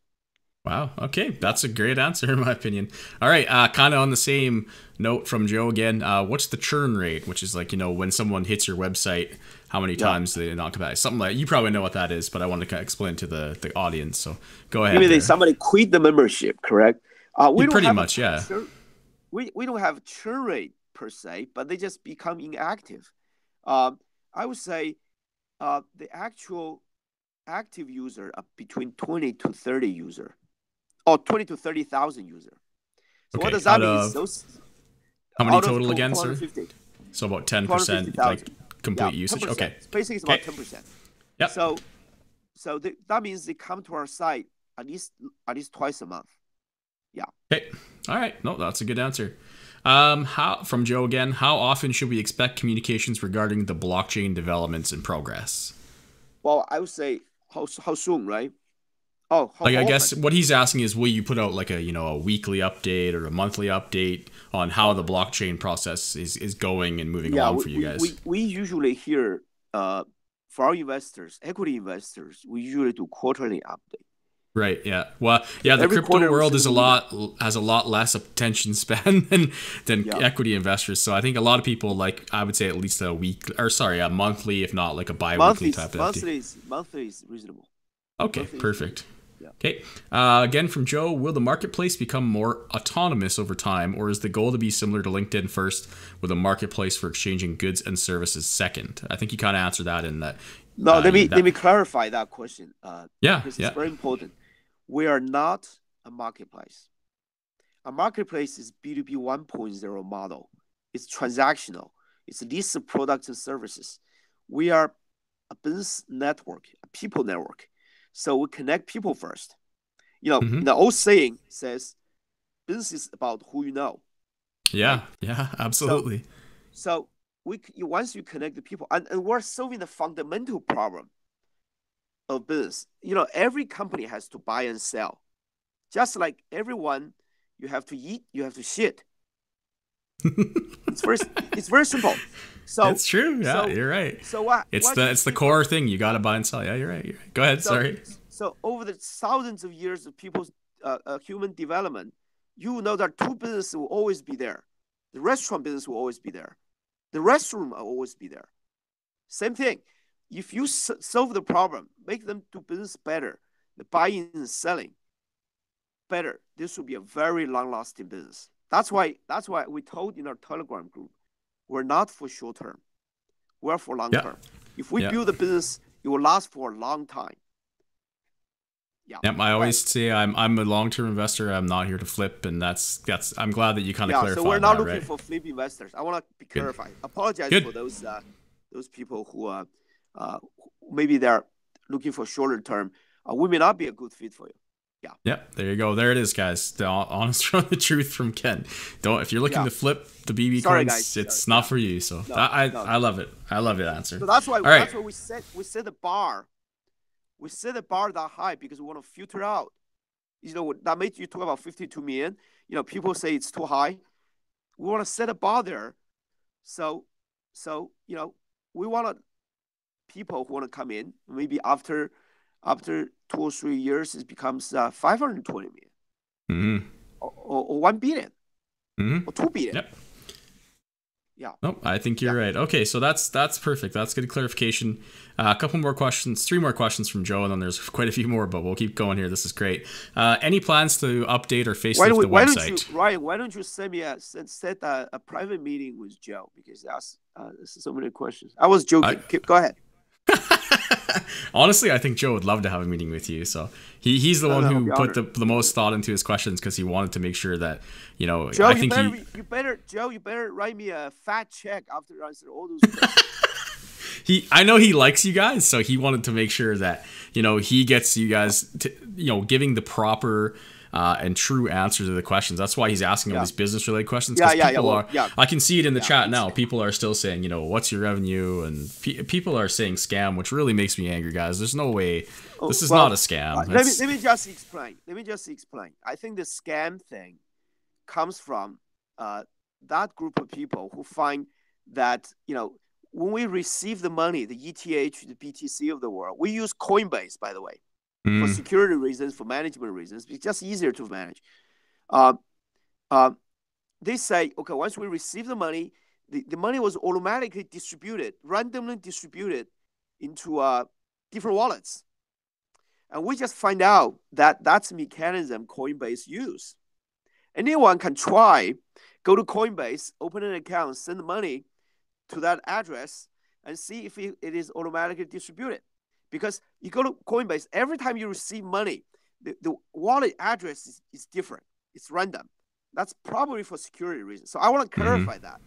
Wow. Okay, that's a great answer in my opinion. All right, kind of on the same note from Joe again. What's the churn rate? Which is like, when someone hits your website, how many times do they not come back? Something like, you probably know what that is, but I want to explain to the audience. So go ahead. Maybe somebody quit the membership, correct? We don't pretty have much, yeah. We don't have a churn rate per se, but they just become inactive. I would say the actual active user are between 20 to 30 user, or 20 to 30,000 user. So okay. What does that mean? How many total again, sir? So about 10%, like complete usage. 10%. Okay. Basically, it's about 10%. Yeah. So that means they come to our site at least twice a month. Yeah. Okay. All right. No, that's a good answer. From Joe again, how often should we expect communications regarding the blockchain developments and progress? Well, I would say how soon, right? How I guess what he's asking is, will you put out like a weekly update or a monthly update on how the blockchain process is going and moving along for you guys? We usually hear for our investors, equity investors, we usually do quarterly update. Right. Yeah. Well, yeah. The crypto world has a lot less attention span than equity investors. So I think a lot of people I would say at least a monthly, if not like a bi-weekly type of update. Monthly is reasonable. Okay. Perfect. Yeah. Okay. Again from Joe, will the marketplace become more autonomous over time, or is the goal to be similar to LinkedIn first, with a marketplace for exchanging goods and services second? I think you kind of answered that in that. No, let me clarify that question. Because it's very important. We are not a marketplace. A marketplace is B2B 1.0 model. It's transactional. It's a list of products and services. We are a business network, a people network. So we connect people first. The old saying says, business is about who you know. Yeah, right? Yeah, absolutely. So once you connect the people, and we're solving the fundamental problem of business. Every company has to buy and sell. Just like everyone, you have to eat, you have to shit. It's very simple. So it's true. Yeah, you're right. So what? It's the core thing. You got to buy and sell. Yeah, you're right. Go ahead. Sorry. So over the thousands of years of people's human development, you know that two businesses will always be there. The restaurant business will always be there. The restroom will always be there. Same thing. If you solve the problem, make them do business better, the buying and selling better, this will be a very long-lasting business. That's why we told in our Telegram group, we're not for short term. We're for long term. If we build a business, it will last for a long time. I always say I'm a long-term investor. I'm not here to flip, and that's I'm glad that you kind of clarified that. So we're not looking for flip investors. I want to be clarified. Apologize for those people who maybe they're looking for shorter term. We may not be a good fit for you. Yeah, there you go. There it is, guys. The honest from the truth from Ken. If you're looking to flip the BB coins, guys, it's not for you. So I love it. I love the answer. So that's why we set the bar. We set the bar that high because we want to filter out. That made you talk about 52 million. People say it's too high. We want to set a bar there. So we want people who want to come in maybe after 2 or 3 years, it becomes 520 million or 1 billion or 2 billion. Yep. Yeah. Nope, I think you're right. Okay, so that's perfect. That's good clarification. A couple more questions, 3 more questions from Joe, and then there's quite a few more, but we'll keep going here. This is great. Any plans to update or facelift the website? Ryan, why don't you send me set a private meeting with Joe, because that's so many questions. I was joking. Go ahead. Honestly, I think Joe would love to have a meeting with you. So he's the one who put the most thought into his questions, because he wanted to make sure that Joe, you better write me a fat check after I answer all those questions. I know he likes you guys, so he wanted to make sure that he gets you guys to, giving the proper and true answer to the questions. That's why he's asking all these business related questions. I can see it in the chat now. People are still saying, what's your revenue? And people are saying scam, which really makes me angry, guys. There's no way. This is not a scam. Let me just explain. I think the scam thing comes from that group of people who find that, when we receive the money, the ETH, the BTC of the world, we use Coinbase, by the way. For security reasons, for management reasons, it's just easier to manage. They say, okay, once we receive the money, the money was automatically distributed, randomly distributed into different wallets. And we just find out that that's a mechanism Coinbase use. Anyone can try, go to Coinbase, open an account, send the money to that address, and see if it is automatically distributed. Because you go to Coinbase, every time you receive money, the wallet address is different. It's random. That's probably for security reasons. So I want to clarify that.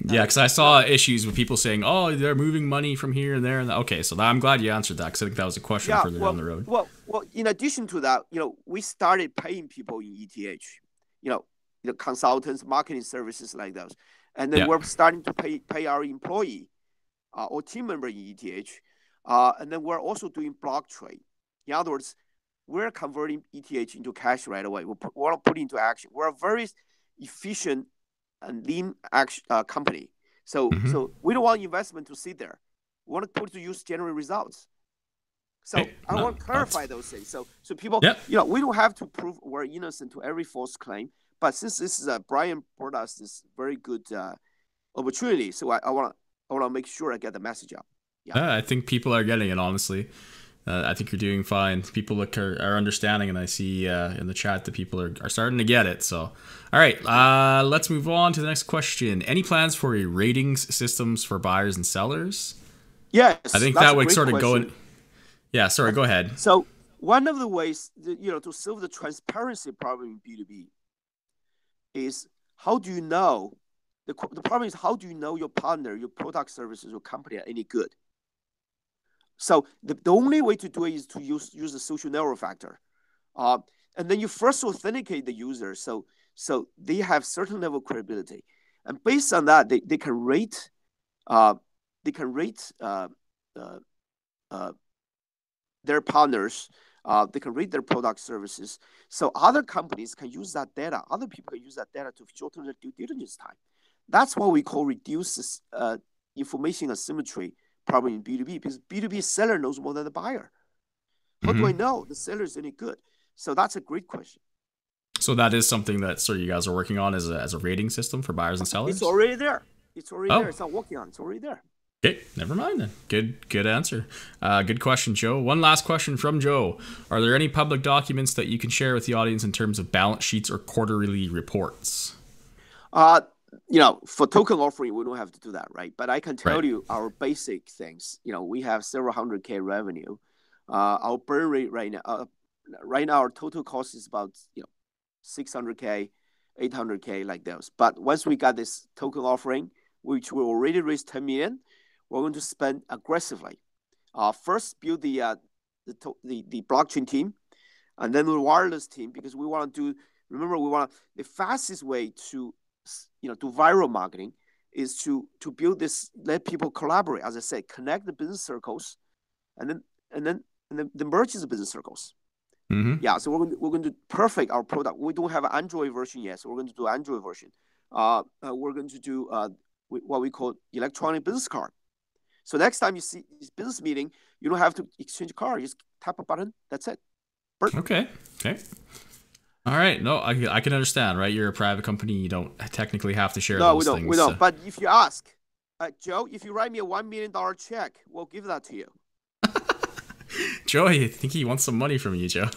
Because I saw issues with people saying, "Oh, they're moving money from here and there." And okay, so I'm glad you answered that, because I think that was a question further down the road. Well, in addition to that, we started paying people in ETH. Consultants, marketing services like those, and then we're starting to pay our employee or team member in ETH. And then we're also doing block trade. In other words, we're converting ETH into cash right away. We want to put it into action. We're a very efficient and lean company. So we don't want investment to sit there. We want to put it to use, generate results. So I want to clarify those things. So people, we don't have to prove we're innocent to every false claim. But since this is Brian brought us this very good opportunity, so I want to make sure I get the message out. Yeah, I think people are getting it, honestly. I think you're doing fine. People are understanding, and I see in the chat that people are starting to get it. So, all right, let's move on to the next question. Any plans for a ratings systems for buyers and sellers? Yes. I think that would sort of go in. Yeah, sorry, go ahead. So one of the ways, to solve the transparency problem in B2B is, how do you know? The problem is, how do you know your partner, your product, services, your company are any good? So the only way to do it is to use the social network factor. And then you first authenticate the user, so they have certain level of credibility. And based on that, they can rate their partners, they can rate their product, services. So other companies can use that data. Other people can use that data to shorten their due diligence time. That's what we call reduced information asymmetry problem in B2B, because B2B seller knows more than the buyer. How do I know the seller is any good? So that's a great question. So that is something that sort of you guys are working on as a rating system for buyers and It's sellers? already there. It's already there. Oh, It's not working on. It's already there. okay, never mind then. Good answer. Good question, Joe. One last question from Joe. Are there any public documents that you can share with the audience in terms of balance sheets or quarterly reports? For token offering, we don't have to do that, right? But I can Right. tell you our basic things. We have several hundred K revenue. Our burn rate right now, our total cost is about 600K, 800K like those. But once we got this token offering, which we already raised 10 million, we're going to spend aggressively. First, build the blockchain team, and then the wireless team, because we want to do. Remember, the fastest way to do viral marketing is to build this, let people collaborate. As I said, connect the business circles, and then merge the business circles. Mm-hmm. Yeah, so we're going to perfect our product. We don't have an Android version yet, so we're going to do Android version. We're going to do what we call electronic business card. So next time you see this business meeting, you don't have to exchange a card. You just tap a button. That's it. Okay. All right. No, I can understand, right? You're a private company. You don't technically have to share No, those things. we don't. But if you ask, Joe, if you write me a $1 million check, we'll give that to you. Joe, I think he wants some money from you, Joe.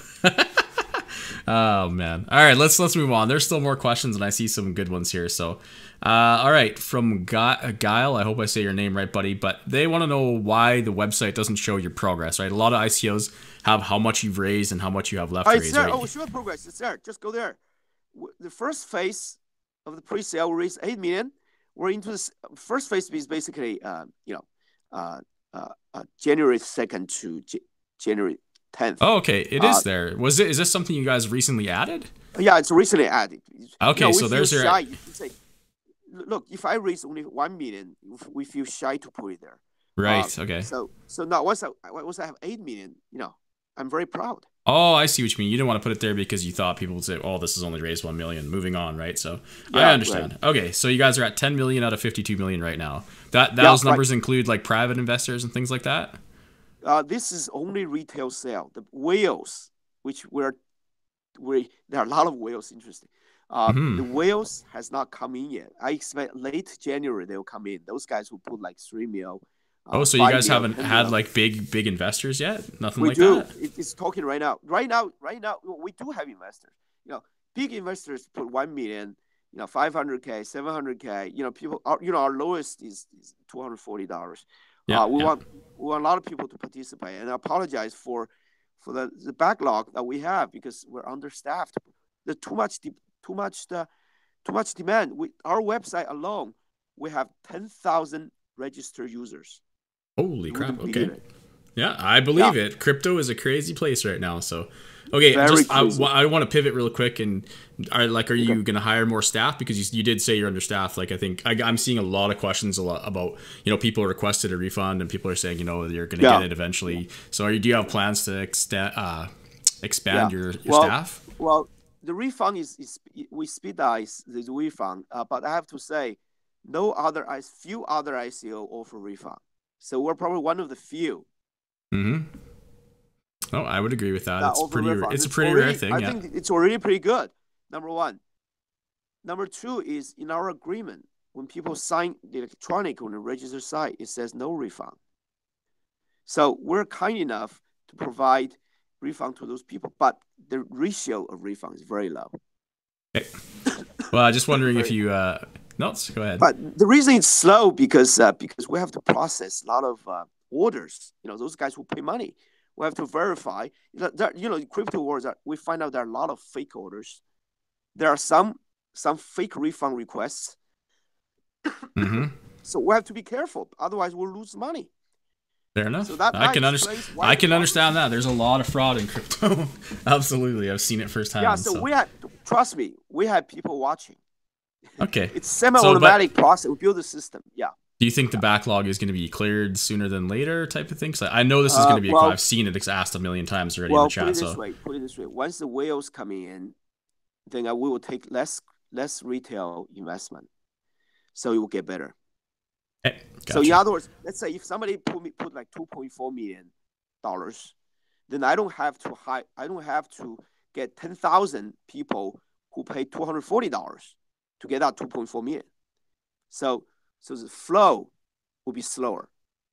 Oh man. All right, let's move on. There's still more questions, and I see some good ones here. So, all right, from Guile. I hope I say your name right, buddy. But they want to know why the website doesn't show your progress. Right, a lot of ICOs have how much you've raised and how much you have left to It's raise. there. Right? Oh, show progress. It's there. Just go there. The first phase of the pre-sale, we raised 8 million. We're into this first phase is basically, January 2nd to January 10th. Oh, okay. It is there. Is this something you guys recently added? Yeah, it's recently added. Okay, so there's your. Shy. You say, look, if I raise only 1 million, we feel shy to put it there. Right. Okay. So now once I have 8 million, I'm very proud. Oh, I see what you mean. You didn't want to put it there because you thought people would say, "Oh, this has only raised 1 million." Moving on, right? So yeah, I understand. Right. Okay, so you guys are at 10 million out of 52 million right now. Those numbers include like private investors and things like that. This is only retail sale. The whales, which there are a lot of whales interesting. The whales has not come in yet. I expect late January they'll come in. Those guys will put like 3 mil. So you guys haven't had like big investors yet? Nothing like that? It's talking right now. Right now, we do have investors. Big investors put 1 million. 500K, 700K. People. Our lowest is $240. Yeah, we want a lot of people to participate, and I apologize for the backlog that we have because we're understaffed. There's too much demand. Our website alone, we have 10,000 registered users. Holy crap! Okay, yeah, I believe it. Crypto is a crazy place right now. So, okay, I want to pivot real quick. And are you going to hire more staff? Because you did say you're understaffed. Like I think I'm seeing a lot of questions about people requested a refund and people are saying you're going to get it eventually. So do you have plans to expand your staff? Well, the refund is we speedize the refund, but I have to say, few other ICO offer refund. So we're probably one of the few. Mm-hmm. Oh, I would agree with that. It's a pretty rare thing. I think it's already pretty good. Number one. Number two is in our agreement, when people sign the electronic on the registered site, it says no refund. So we're kind enough to provide refund to those people, but the ratio of refund is very low. Okay. Well, I'm just wondering if you... No, go ahead. But the reason it's slow because we have to process a lot of orders. Those guys who pay money. We have to verify. The crypto world, we find out there are a lot of fake orders. There are some fake refund requests. Mm-hmm. So we have to be careful. Otherwise, we'll lose money. Fair enough. So I can understand that. There's a lot of fraud in crypto. Absolutely, I've seen it firsthand. Yeah. So trust me, we have people watching. Okay. It's semi-automatic process. We build a system. Yeah. Do you think the backlog is going to be cleared sooner than later type of thing? Because I know this is going to be I've seen it asked a million times already in the chat. Put it this way. Once the whales come in, then we will take less retail investment. So it will get better. Okay, gotcha. So in other words, let's say if somebody put like $2.4 million, then I don't have to get 10,000 people who paid $240 to get that 2.4 million. So the flow will be slower,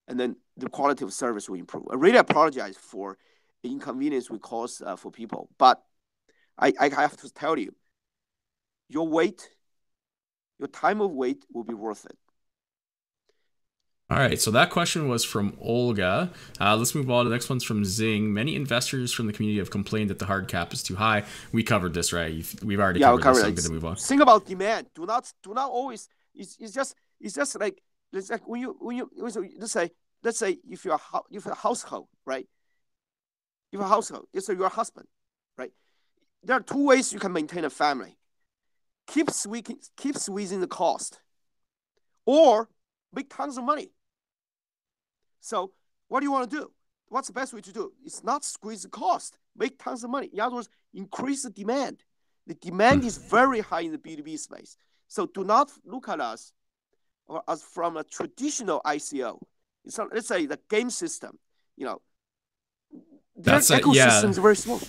and then the quality of service will improve. I really apologize for the inconvenience we cause for people, but I have to tell you, your time of wait will be worth it. All right, so that question was from Olga. Let's move on. The next one's from Zing. Many investors from the community have complained that the hard cap is too high. We covered this, right? We've already covered this. So I'm going to move on. Think about demand. Do not always. It's just like when you let's say if you're a household, right? You're a household. So you're a husband, right? There are two ways you can maintain a family. Keep squeezing the cost, or make tons of money. So what do you want to do? What's the best way to do? It's not squeeze the cost, make tons of money. In other words, increase the demand. The demand is very high in the B2B space. So do not look at us or as from a traditional ICO. It's not, let's say the game system, their ecosystem is very small.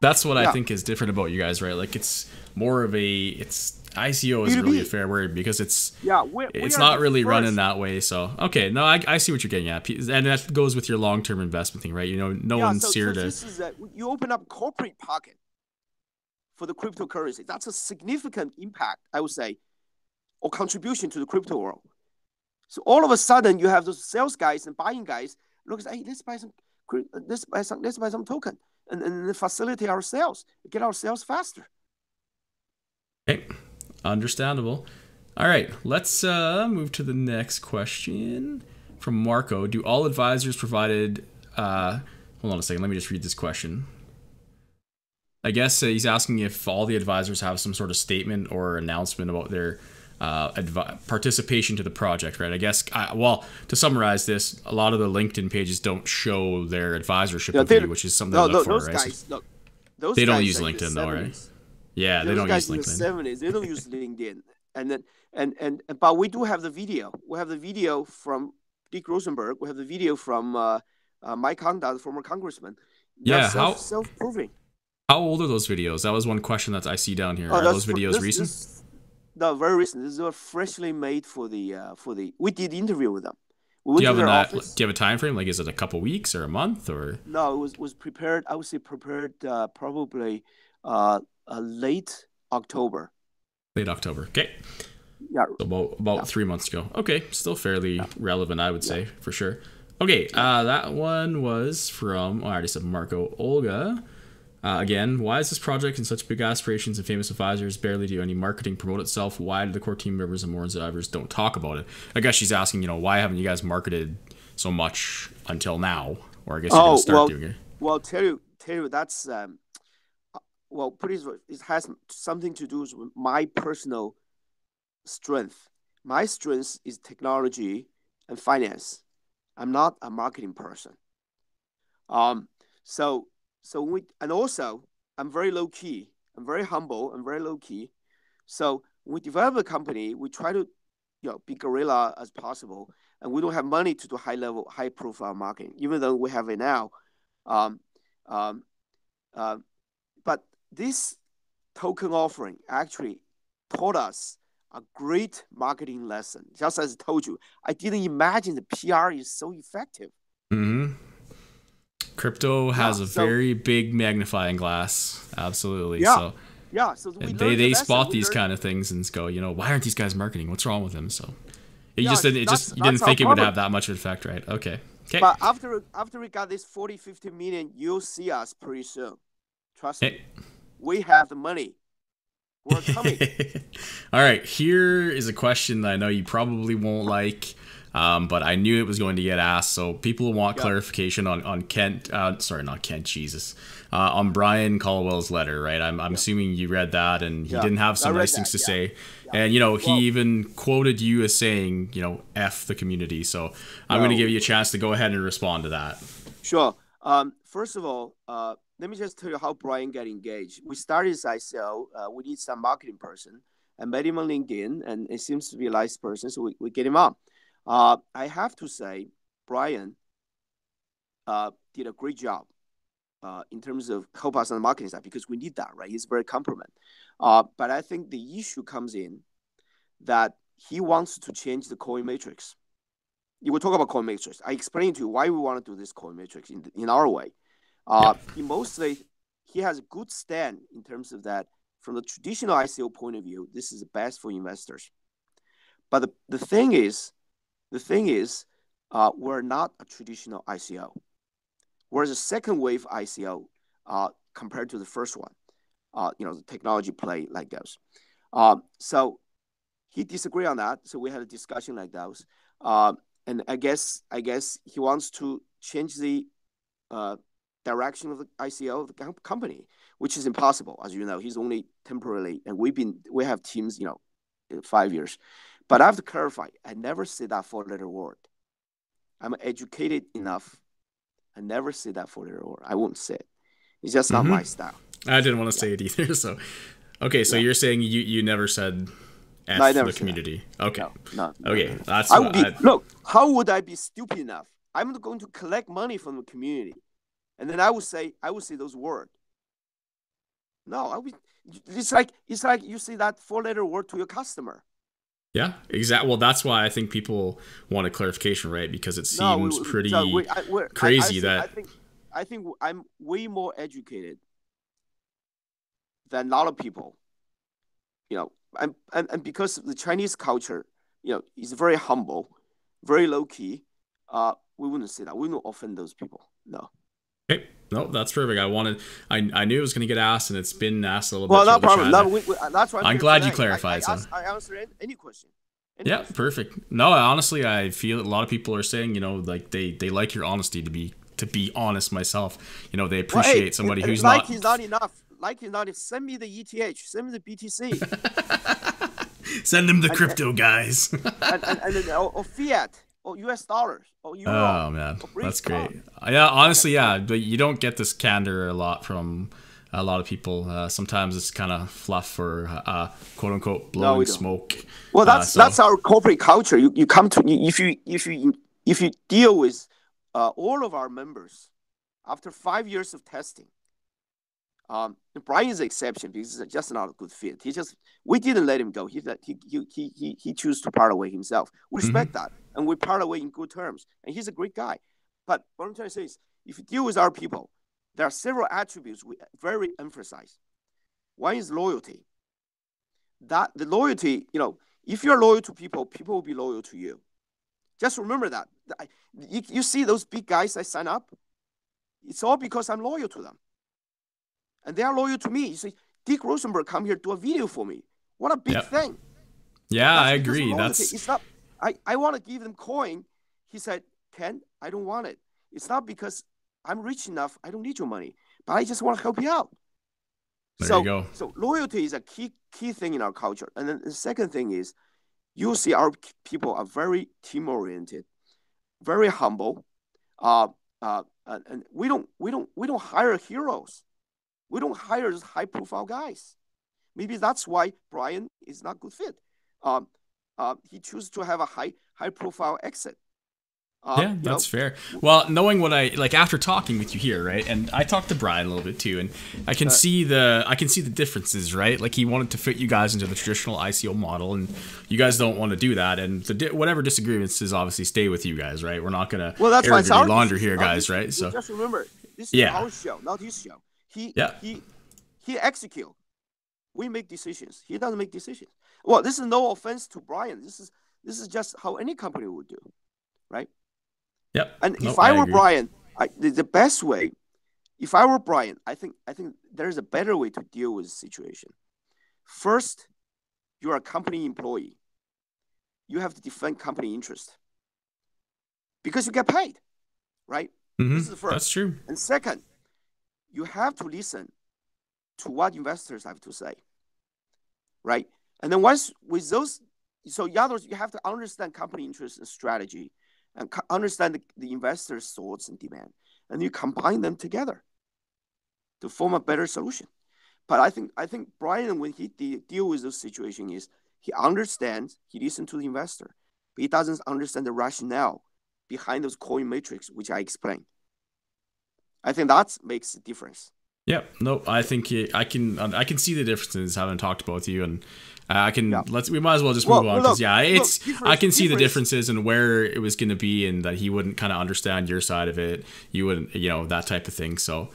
That's what I think is different about you guys, right? Like it's more of ICO is really a fair word because it's not really running that way. So no, I see what you're getting at, and that goes with your long-term investment thing, right? No one's here to. This is you open up corporate pocket for the cryptocurrency. That's a significant impact, I would say, or contribution to the crypto world. So all of a sudden, you have those sales guys and buying guys look, hey, let's buy some token and facilitate our sales, get our sales faster. Okay. Understandable. All right, let's move to the next question from Marco. Do all advisors provided... hold on a second, let me just read this question. I guess he's asking if all the advisors have some sort of statement or announcement about their participation to the project, right? I guess, to summarize this, a lot of the LinkedIn pages don't show their advisorship of you, which is something to look for, right? Guys, look, they don't use LinkedIn though, right? Yeah, they don't use LinkedIn. They don't use LinkedIn, but we do have the video. We have the video from Dick Rosenberg. We have the video from Mike Honda, the former congressman. They're self-proving. How old are those videos? That was one question that I see down here. Are those videos recent? No, very recent. This is freshly made for the. We did interview with them. Do you have a time frame? Like, is it a couple weeks or a month or? No, it was prepared. I would say prepared probably. Late October. Late October. Okay. Yeah. So about 3 months ago. Okay. Still fairly relevant, I would say, for sure. Okay. That one was from, I already said Marco. Olga. Again, why is this project and such big aspirations and famous advisors barely do any marketing, promote itself? Why do the core team members and more advisors don't talk about it? I guess she's asking, why haven't you guys marketed so much until now? Or I guess you're going to start doing it. Well, tell you that's... Well, it has something to do with my personal strength. My strength is technology and finance. I'm not a marketing person. And also I'm very low key. I'm very humble. I'm very low key. So when we develop a company, we try to, be guerrilla as possible, and we don't have money to do high profile marketing, even though we have it now. But this token offering actually taught us a great marketing lesson. Just as I told you, I didn't imagine the PR is so effective. Mm-hmm. Crypto has a very big magnifying glass. Absolutely. So they spot these kind of things and go, why aren't these guys marketing? What's wrong with them? So you didn't think it would have that much of an effect, right? Okay. But after we got this 40-50 million, you'll see us pretty soon. Trust me. We have the money. We're coming. All right. Here is a question that I know you probably won't like, but I knew it was going to get asked. So people want clarification on Kent. Sorry, not Kent. Jesus. On Brian Caldwell's letter, right? I'm assuming you read that, and he didn't have some nice things to say. And he even quoted you as saying, "F the community." So I'm going to give you a chance to go ahead and respond to that. Sure. First of all, let me just tell you how Brian got engaged. We started this ICO. We need some marketing person. I met him on LinkedIn, and it seems to be a nice person, so we get him on. I have to say, Brian did a great job. in terms of help us on the marketing side, because we need that, right? He's very competent. But I think the issue comes in that he wants to change the coin matrix. You will talk about coin matrix. I explained to you why we want to do this coin matrix in our way. He has a good stand in terms of that. From the traditional ICO point of view, this is the best for investors. But the thing is, we're not a traditional ICO. We're a second wave ICO compared to the first one. The technology play like those. So he disagreed on that. So we had a discussion like those. And I guess he wants to change the direction of the ICO of the company, which is impossible. As you know, he's only temporarily, and we have teams, 5 years. But I have to clarify, I never say that four-letter word. I'm educated enough. I never say that four-letter word. I won't say it. It's just not my style. I didn't want to say it either. So, okay, so you're saying you never said F the community. Okay. No. Okay, that's look, how would I be stupid enough? I'm going to collect money from the community, and then I would say those words. No, it's like you say that four-letter word to your customer. Yeah, exactly. Well, that's why I think people want a clarification, right? Because it seems pretty crazy I think I'm way more educated than a lot of people. And because the Chinese culture, is very humble, very low key. We wouldn't say that. We wouldn't offend those people. No. Okay. No, that's perfect. I knew it was going to get asked, and it's been asked a little bit. Well, no problem. That's why I'm glad you clarified. I answer any question. Yeah, perfect. No, honestly, I feel a lot of people are saying, like they like your honesty. To be honest, myself, they appreciate somebody who's not. Like he's not enough. Like he's not. Send me the ETH. Send me the BTC. Send them the crypto guys. or fiat. Or US dollars, or euro. Oh man, that's great. Yeah, honestly, yeah, but you don't get this candor a lot from a lot of people. Sometimes it's kind of fluff or quote unquote blowing smoke. Well, that's our corporate culture. You come to if you deal with all of our members after 5 years of testing. Brian is an exception because he's just not a good fit. We didn't let him go. He chose to part away himself. We respect that, and we part away in good terms. And he's a great guy. But what I'm trying to say is, if you deal with our people, there are several attributes we very emphasize. One is loyalty. That the loyalty, if you're loyal to people, people will be loyal to you. Just remember that. You see those big guys that sign up, it's all because I'm loyal to them. And they are loyal to me. You see, Dick Rosenberg come here do a video for me. What a big thing. Yeah, I agree. It's not. I want to give them coin. He said, Ken, I don't want it. It's not because I'm rich enough. I don't need your money, but I just want to help you out. There you go. So loyalty is a key thing in our culture. And then the second thing is, you'll see our people are very team oriented, very humble. And we don't hire heroes. We don't hire those high-profile guys. Maybe that's why Brian is not good fit. He chose to have a high-profile exit. Yeah, that's fair. Well, knowing what after talking with you here, right? And I talked to Brian a little bit too, and I can see the differences, right? Like he wanted to fit you guys into the traditional ICO model, and you guys don't want to do that. And whatever disagreements is obviously stay with you guys, right? We're not gonna air dirty laundry here, guys, right? So just remember, this is our show, not his show. He execute. We make decisions. He doesn't make decisions. Well, this is no offense to Brian. This is just how any company would do, right? Yep. And if I were Brian, the best way, if I were Brian, I think there's a better way to deal with the situation. First, you're a company employee. You have to defend company interest because you get paid, right? This is the first. That's true. And second, you have to listen to what investors have to say, right? And then once with those, so in other words, you have to understand company interest and strategy, and understand the investors' thoughts and demand, and you combine them together to form a better solution. But I think Brian, when he deal with this situation, is he understands, he listens to the investor, but he doesn't understand the rationale behind those coin matrix, which I explained. I think that makes a difference. Yep. Nope. I think I can see the differences having talked to both of you, and I can we might as well just move on because I can see the differences and where it was going to be, and that he wouldn't kind of understand your side of it. You wouldn't, that type of thing. So,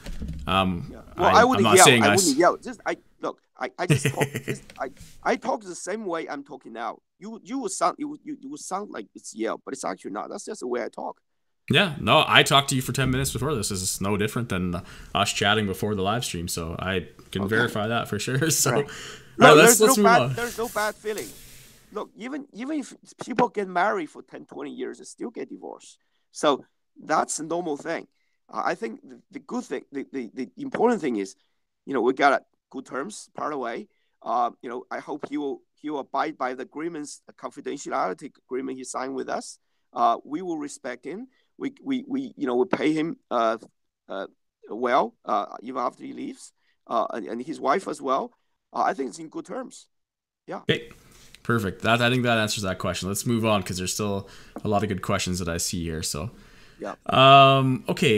well, I wouldn't I'm not yell. saying I wouldn't yell. I talk the same way I'm talking now. You would sound like it's yell, but it's actually not. That's just the way I talk. Yeah, no, I talked to you for 10 minutes before this. This is no different than us chatting before the live stream, so I can verify that for sure. So, right. Let's move on. There's no bad feeling. Look, even if people get married for 10, 20 years, they still get divorced. So that's a normal thing. I think the good thing, the important thing is, we got good terms part of the way. I hope he will abide by the agreements, the confidentiality agreement he signed with us. We will respect him. We pay him well even after he leaves, and his wife as well. I think it's in good terms. Yeah. Okay. Perfect. I think that answers that question. Let's move on because there's still a lot of good questions that I see here. So, yeah. Okay.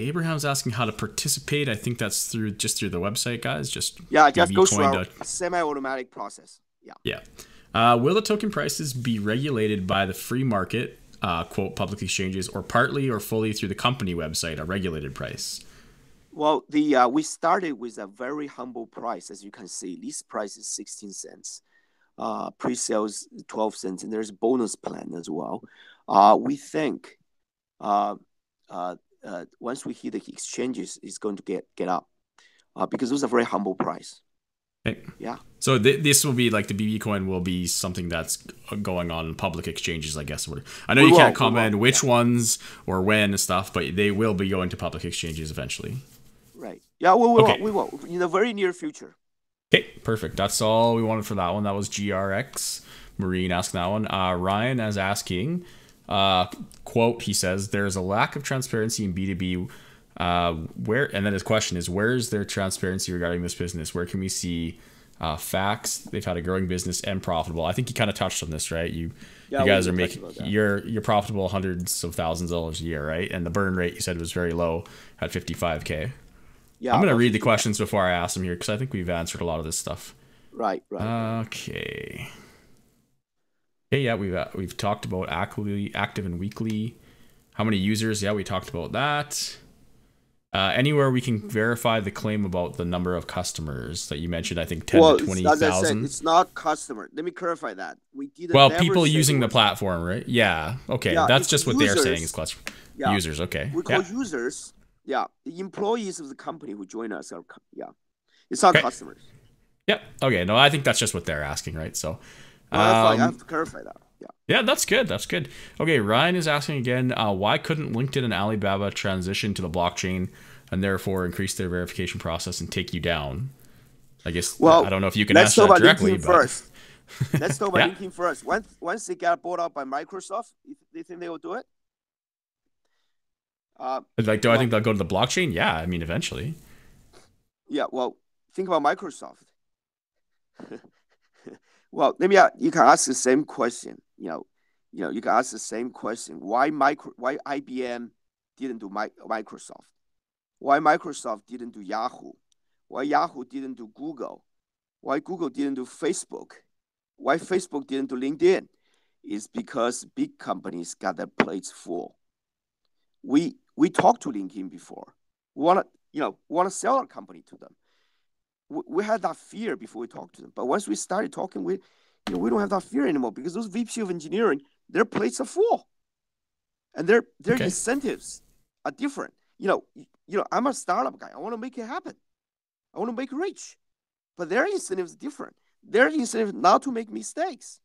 Abraham's asking how to participate. I think that's through the website, guys. Just go through a semi-automatic process. Yeah. Yeah. Will the token prices be regulated by the free market, quote, public exchanges, or partly or fully through the company website, a regulated price? Well, we started with a very humble price, as you can see. List price is 16 cents, pre-sales 12 cents, and there's a bonus plan as well. We think once we hit the exchanges, it's going to get up because it was a very humble price. Okay. Yeah. So this will be like the BB coin will be something that's going on public exchanges, I guess. I know you can't comment which ones or when and stuff, but they will be going to public exchanges eventually. Right. Yeah, we will. Okay. We will in the very near future. Okay, perfect. That's all we wanted for that one. That was GRX Marine asking that one. Ryan is asking, quote, he says, "There's a lack of transparency in B2B. And then his question is, where is there transparency regarding this business? Where can we see facts? They've had a growing business and profitable." I think you kind of touched on this, right? You guys are making you're profitable hundreds of thousands of dollars a year, right? And the burn rate you said was very low at 55K. Yeah, I'm going to read the questions before I ask them here because I think we've answered a lot of this stuff. Right. Okay. Okay, yeah, we've talked about active and weekly. How many users? Yeah, we talked about that. Anywhere we can verify the claim about the number of customers that you mentioned, I think 10 to 20,000. As I said, it's not customer. Let me clarify that. We didn't. Well, people using the platform, right? Yeah. Okay, that's just what they're saying is customer. Yeah. Users. Okay. We call users. Yeah, the employees of the company who join us are. Yeah, it's not customers. Yep. Okay. No, I think that's just what they're asking, right? So. I have to clarify that. Yeah, that's good. That's good. Okay, Ryan is asking again, why couldn't LinkedIn and Alibaba transition to the blockchain and therefore increase their verification process and take you down? I guess, I don't know if you can answer that directly. First. Let's talk about LinkedIn first. Once they got bought out by Microsoft, do you think they will do it? I think they'll go to the blockchain? Yeah, I mean, eventually. Yeah, well, think about Microsoft. Well, you can ask the same question. You can ask the same question. Why IBM didn't do Microsoft? Why Microsoft didn't do Yahoo? Why Yahoo didn't do Google? Why Google didn't do Facebook? Why Facebook didn't do LinkedIn? It's because big companies got their plates full. We talked to LinkedIn before. We want to sell our company to them. We had that fear before we talked to them, but once we started talking, we don't have that fear anymore because those VP of engineering, their plates are full, and their incentives are different. I'm a startup guy. I want to make it happen. I want to make it rich, but their incentives are different. Their incentive not to make mistakes,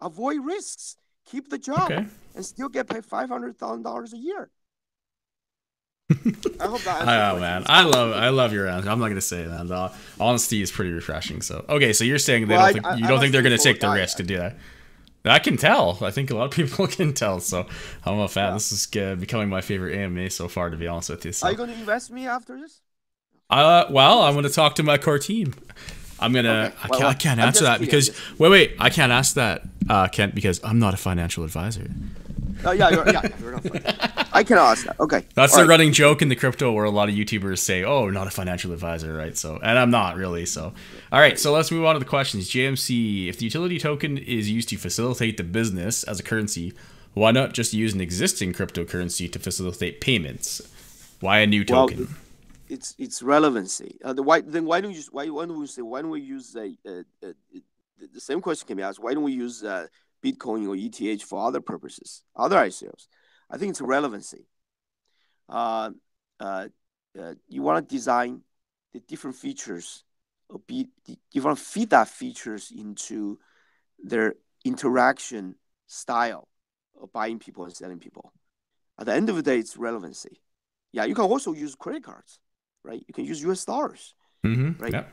avoid risks, keep the job, and still get paid $500,000 a year. I hope that. Man, I love your answer. I'm not gonna say that. The honesty is pretty refreshing. So so you're saying you don't think they're gonna take the risk to do that? I can tell. I think a lot of people can tell. So I'm a fan. Yeah. This is becoming my favorite AMA so far, to be honest with you. So. Are you going to invest me after this? Well, I'm going to talk to my core team. I'm gonna. Okay. I can't answer that because wait. I can't ask that, Kent, because I'm not a financial advisor. You're not funny. I cannot ask that. Okay. That's the running joke in the crypto where a lot of YouTubers say, "Oh, not a financial advisor," right? So, and I'm not really. So, all right. So let's move on to the questions. JMC, if the utility token is used to facilitate the business as a currency, why not just use an existing cryptocurrency to facilitate payments? Why a new token? Well, it's relevancy. Why don't you why don't we use the same question can be asked? Why don't we use Bitcoin or ETH for other purposes, other ICOs? I think it's relevancy. You want to design the different features, you want to feed that features into their interaction style of buying people and selling people. At the end of the day, it's relevancy. Yeah, you can also use credit cards, right? You can use US dollars, right? Yep.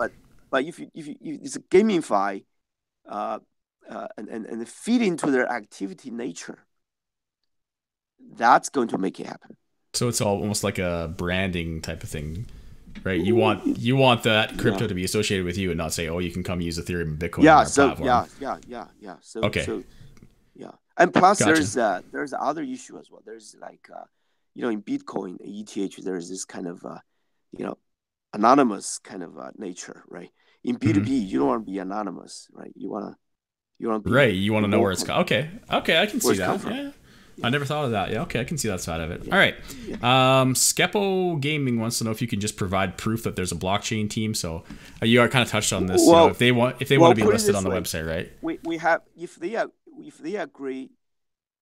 But if you it's a gamify and feed into their activity nature, that's going to make it happen. So it's almost like a branding type of thing, right? You want that crypto to be associated with you and not say, "Oh, you can come use Ethereum and Bitcoin on our platform." Yeah. Okay. Yeah, and plus gotcha. there's other issue as well. There's like in Bitcoin, ETH, there's this kind of anonymous kind of nature, right? In B2B, you don't want to be anonymous, right? You want to be right. You want to know where it's coming. Okay, I can see that. Yeah. I never thought of that. Yeah, okay, I can see that side of it. All right. Skepo Gaming wants to know if you can just provide proof that there's a blockchain team. So you are kind of touched on this. Well, if they want to be listed on the website, right? We have if they agree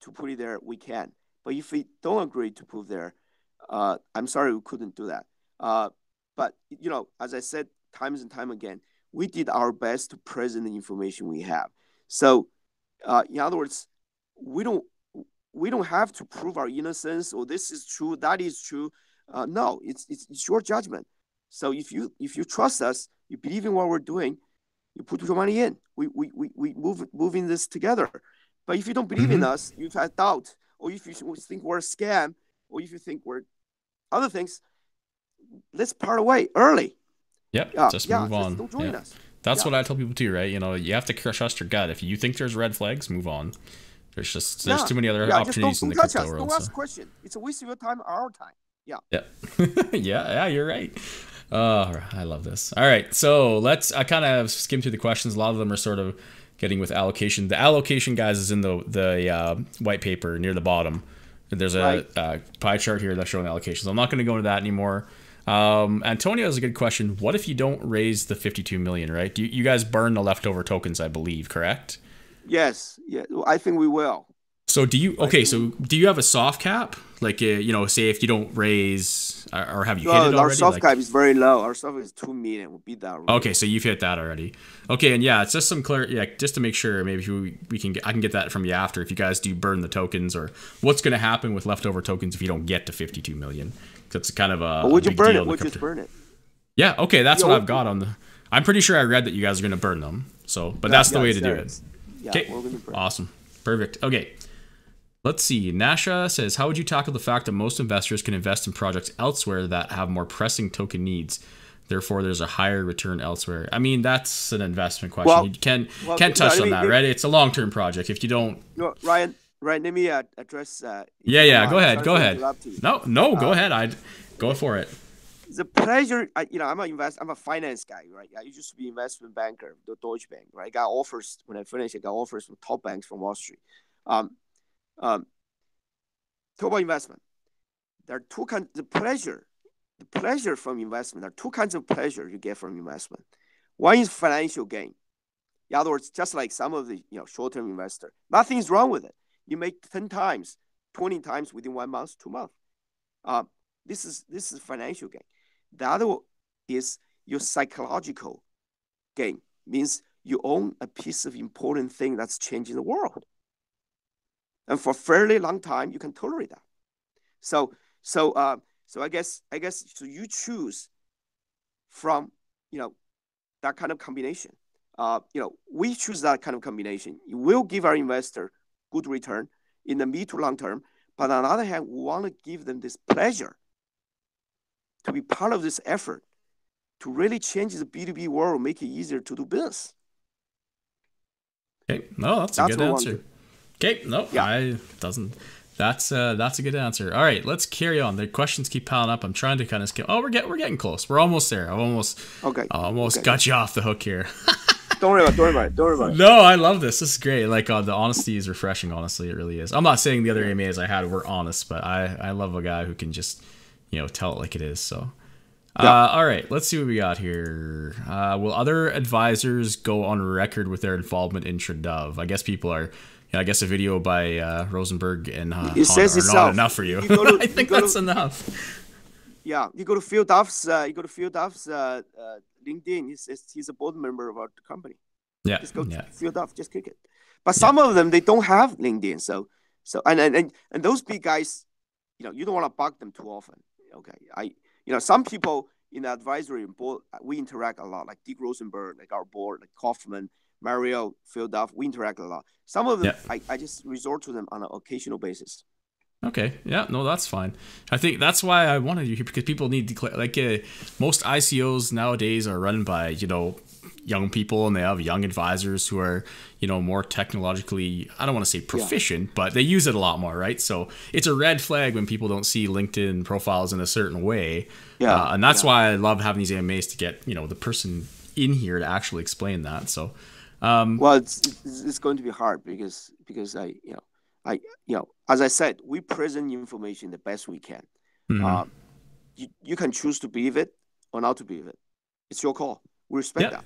to put it there, we can. But if we don't agree to put there, I'm sorry we couldn't do that. But as I said times and time again, we did our best to present the information we have. So, in other words, we don't have to prove our innocence or this is true, that is true. No, it's your judgment. So if you trust us, you believe in what we're doing, you put your money in. We move in this together. But if you don't believe in us, you've had doubt, or if you think we're a scam, or if you think we're other things, let's part away early. Yep, just move on. Don't join us. That's what I tell people too, right? You have to trust your gut. If you think there's red flags, move on. There's too many other opportunities in the crypto world. Don't ask a question. It's a waste of your time, our time. Yeah. Yeah, you're right. I love this. All right, so I kind of skim through the questions. A lot of them are sort of getting with allocation. The allocation, guys, is in the white paper near the bottom. There's a pie chart here that's showing allocations. I'm not going to go into that anymore. Antonio has a good question. What if you don't raise the 52 million, right? You guys burn the leftover tokens, I believe, correct? Yes. Yeah. I think we will. So do you have a soft cap? Like, say if you don't raise, or have you hit it already? Our soft cap is very low. Our soft cap is 2 million. We'll beat that. Okay, so you've hit that already. Okay, and it's just some just to make sure, maybe I can get that from you after, if you guys do burn the tokens, or what's going to happen with leftover tokens if you don't get to 52 million. That's kind of a would you big burn deal. it? Would you just burn it? Yeah, okay, that's what I've got on the. I'm pretty sure I read that you guys are going to burn them. So, but that's the way to do it. Okay, awesome, perfect. Okay. Let's see. Nasha says, how would you tackle the fact that most investors can invest in projects elsewhere that have more pressing token needs? Therefore, there's a higher return elsewhere. I mean, that's an investment question. You can't touch on that, right? It's a long-term project. If you don't... Ryan, let me address... Go ahead. No, go ahead. Go for it. It's a pleasure. I'm a finance guy, right? I used to be investment banker, the Deutsche Bank, right? I got offers, when I finished, I got offers from top banks from Wall Street. Talk about investment. There are two kinds. The pleasure from investment. There are two kinds of pleasure you get from investment. One is financial gain. In other words, just like some of the short-term investor, nothing's wrong with it. You make 10 times, 20 times within 1 month, 2 months. This is financial gain. The other is your psychological gain. Means you own a piece of important thing that's changing the world. And for a fairly long time, you can tolerate that. So I guess so you choose from that kind of combination. We choose that kind of combination. It will give our investor good return in the mid to long term, but on the other hand, we want to give them this pleasure to be part of this effort to really change the B2B world, make it easier to do business. Okay, no, that's a good answer. Okay, no, doesn't That's a good answer. All right, let's carry on. The questions keep piling up. I'm trying to kind of skip. Oh, we're getting close. We're almost there. I've almost got you off the hook here. Don't worry about it. No, I love this. This is great. Like the honesty is refreshing. Honestly, it really is. I'm not saying the other AMAs I had were honest, but I love a guy who can just tell it like it is. So. All right, let's see what we got here. Will other advisors go on record with their involvement in TraDove? I guess people are. I guess a video by Rosenberg and it says are not enough for you. I think that's enough. Yeah, you go to TheGobOne's LinkedIn. He's a board member of our company. Yeah, just go to TheGobOne, just click it. But some of them they don't have LinkedIn, so and those big guys, you don't want to bug them too often. Okay, some people in the advisory board we interact a lot, like Dick Rosenberg, like our board, like Kaufman, Mario, TheGobOne, we interact a lot. Some of them, I just resort to them on an occasional basis. Okay, yeah, no, that's fine. I think that's why I wanted you here, because people need to most ICOs nowadays are run by young people, and they have young advisors who are more technologically, I don't want to say proficient, but they use it a lot more, right? So it's a red flag when people don't see LinkedIn profiles in a certain way. And that's why I love having these AMAs to get the person in here to actually explain that. So well, it's going to be hard because as I said, we present information the best we can. Mm-hmm. You can choose to believe it or not to believe it. It's your call. We respect that.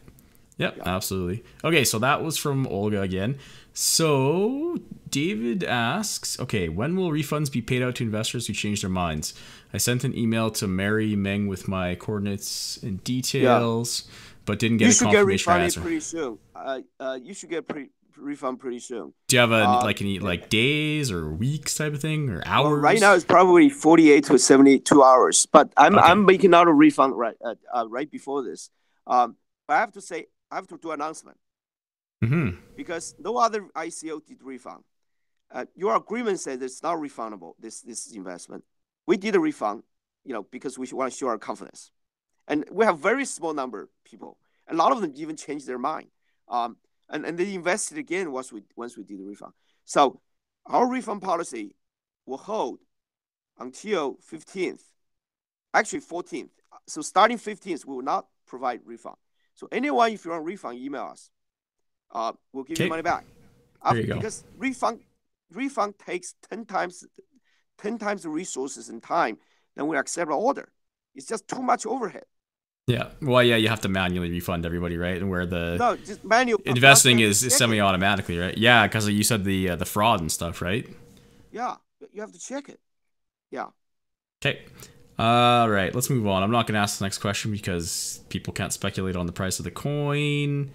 Yep, absolutely. Okay, so that was from Olga again. So David asks, okay, when will refunds be paid out to investors who change their minds? I sent an email to Mary Meng with my coordinates and details, but didn't get a confirmation answer. Pretty soon. You should get refund pretty soon. Do you have any days or weeks type of thing, or hours? Well, right now it's probably 48 to 72 hours, but I'm making out a refund right before this. But I have to say, I have to do an announcement. Mm-hmm. Because no other ICO did refund. Your agreement says it's not refundable, this investment. We did a refund, because we want to show our confidence. And we have very small number of people. A lot of them even changed their mind. And they invested again once we did the refund. So our refund policy will hold until 15th, actually 14th. So starting 15th, we will not provide refund. So anyone, if you want a refund, email us. We'll give you money back. There you go. Because refund takes 10 times the resources and time than we accept an order. It's just too much overhead. Yeah. Well, yeah, you have to manually refund everybody, right? And where just manual investing is semi-automatically, right? Yeah, because you said the fraud and stuff, right? Yeah, you have to check it. Yeah. Okay. All right, let's move on. I'm not going to ask the next question because people can't speculate on the price of the coin.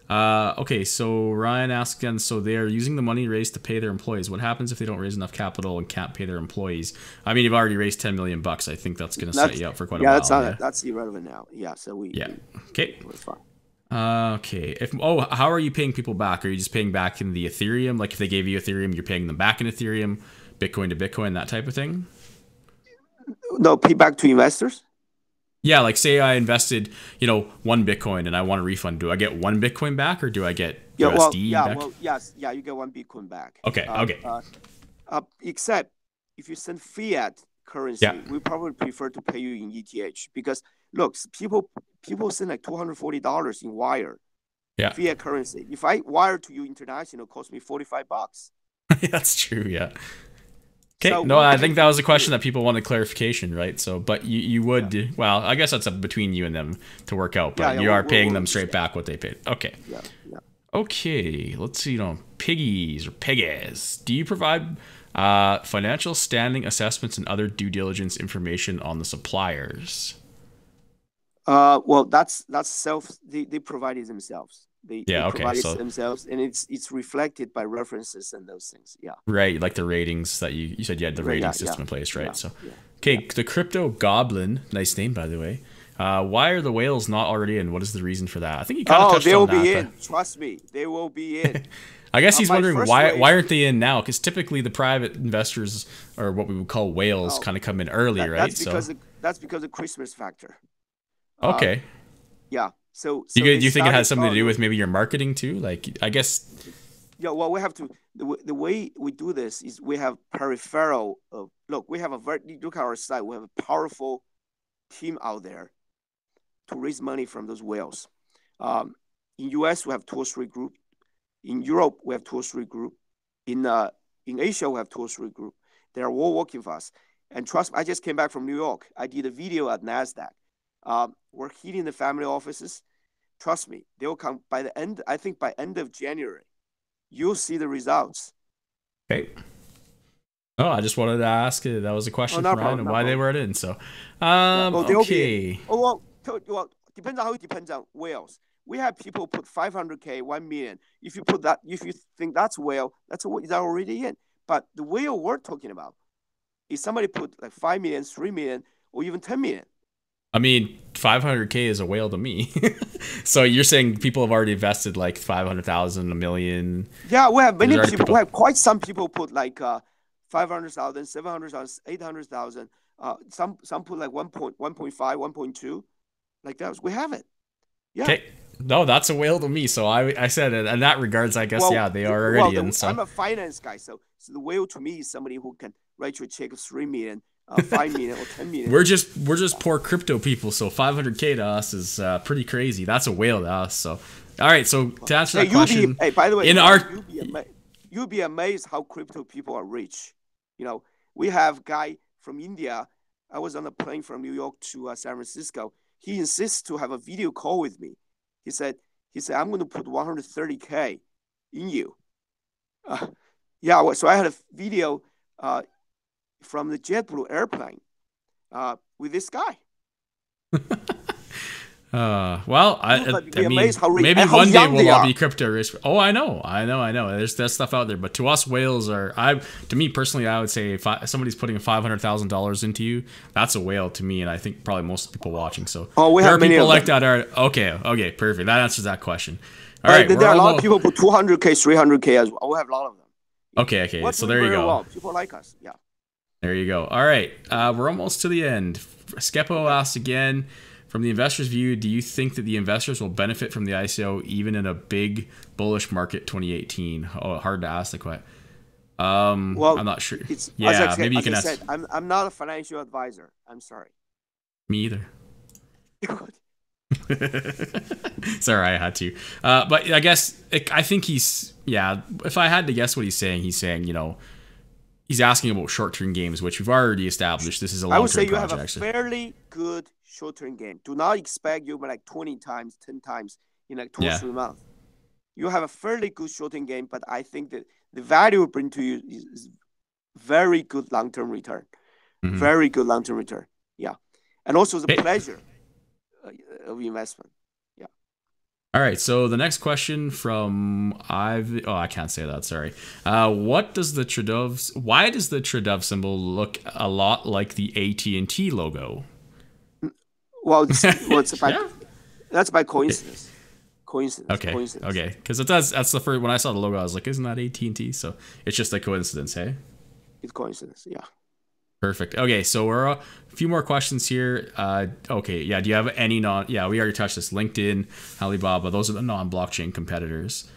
Okay, so Ryan asks again, so they're using the money raised to pay their employees. What happens if they don't raise enough capital and can't pay their employees? I mean, you've already raised $10 million. I think that's going to set you up for quite a while. That's irrelevant now. Yeah, so we... Yeah, okay. We're fine. Okay. How are you paying people back? Are you just paying back in the Ethereum? Like if they gave you Ethereum, you're paying them back in Ethereum, Bitcoin to Bitcoin, that type of thing? No, pay back to investors? Yeah, like say I invested, 1 Bitcoin and I want a refund. Do I get 1 Bitcoin back or do I get USD back? You get 1 Bitcoin back. Okay, except if you send fiat currency, we probably prefer to pay you in ETH because look, people send like $240 in wire. Fiat currency. If I wire to you international, it costs me $45. That's true, yeah. Okay, so I think that was a question that people wanted clarification, right? So, but you would, well, I guess that's up between you and them to work out, but you are paying them straight back what they paid. Okay. Yeah. Okay, let's see, piggies or piggies. Do you provide financial standing assessments and other due diligence information on the suppliers? Well, that's they provide it themselves. They provide it themselves, and it's reflected by references and those things. Yeah. Right, like the ratings that you said you had the rating system in place, right? The Crypto Goblin, nice name by the way. Why are the whales not already in? What is the reason for that? I think you kind of touched on that. They will be in. Trust me, they will be in. I guess he's wondering why aren't they in now? Because typically the private investors, or what we would call whales, kind of come in early, right? That's because of Christmas factor. Okay. Yeah. So do you think it has something to do with maybe your marketing too? Like, I guess Yeah, well, we have to. The way we do this is we have peripheral. Look, we have a very look at our site. We have a powerful team out there to raise money from those whales. In US, we have 2 or 3 group. In Europe, we have 2 or 3 group. In Asia, we have 2 or 3 group. They are all working for us. And trust me, I just came back from New York. I did a video at NASDAQ. We're hitting the family offices. Trust me, they'll come by the end. I think by end of January, you'll see the results. Okay. Oh, I just wanted to ask. That was a question no from Ryan problem, and no why they problem. were in. So, Okay. okay. Well, depends on how it depends on whales. We have people put 500K, 1 million. If you put that, if you think that's whale, that's already in. But the whale we're talking about is somebody put like 5 million, 3 million, or even 10 million. I mean, 500K is a whale to me. So you're saying people have already invested like 500,000, a million? Yeah, we have many people. We have quite some people put like 500,000, 700,000, 800,000. Some put like 1.5, 1.2, like that. We have it. Yeah. Okay. No, that's a whale to me. So I said it in that regards. I guess well, they are already in. So I'm a finance guy, so the whale to me is somebody who can write you a check of 3 million. 5 million or 10 million. We're just poor crypto people, so 500K to us is pretty crazy. That's a whale to us. So, all right. So to answer that question, by the way, in you'll be amazed how crypto people are rich. You know, we have a guy from India. I was on a plane from New York to San Francisco. He insists to have a video call with me. He said, I'm going to put 130K in you. Yeah. So I had a video. From the JetBlue airplane with this guy. Well, I mean, maybe one day we'll all be crypto rich. Oh, I know. There's stuff out there, but to us, whales are. To me personally, I would say if somebody's putting $500,000 into you, that's a whale to me, and I think probably most people watching. So we there have are people like that. Okay, perfect. That answers that question. All right, there are a lot of people put 200K, 300K as well. We have a lot of them. Okay. So there you go. Well. People like us. Yeah. There you go. All right, we're almost to the end. Skepo asks again, from the investor's view, do you think that the investors will benefit from the ICO even in a big bullish market 2018? Oh, hard to ask the question. Well, I'm not sure. Maybe you can ask. I'm not a financial advisor. I'm sorry. Me either. Sorry, I had to. But I guess I think he's if I had to guess what he's saying, he's asking about short-term games, which we've already established. This is a long-term project. I would say you have a fairly good short-term game. Do not expect you like 20 times, 10 times in like 2 or 3 months. You have a fairly good short-term game, but I think that the value it bring to you is very good long-term return. Mm-hmm. Very good long-term return. Yeah. And also the pleasure of investment. Yeah. All right, so the next question from I can't say that, sorry. Why does the TraDove symbol look a lot like the AT&T logo? Well, that's by coincidence. Okay, because that's the first, when I saw the logo, I was like, isn't that AT&T? So it's just a coincidence, hey? It's coincidence, yeah. Perfect. Okay, so we're a few more questions here. Do you have any we already touched this. LinkedIn, Alibaba, those are the non-blockchain competitors.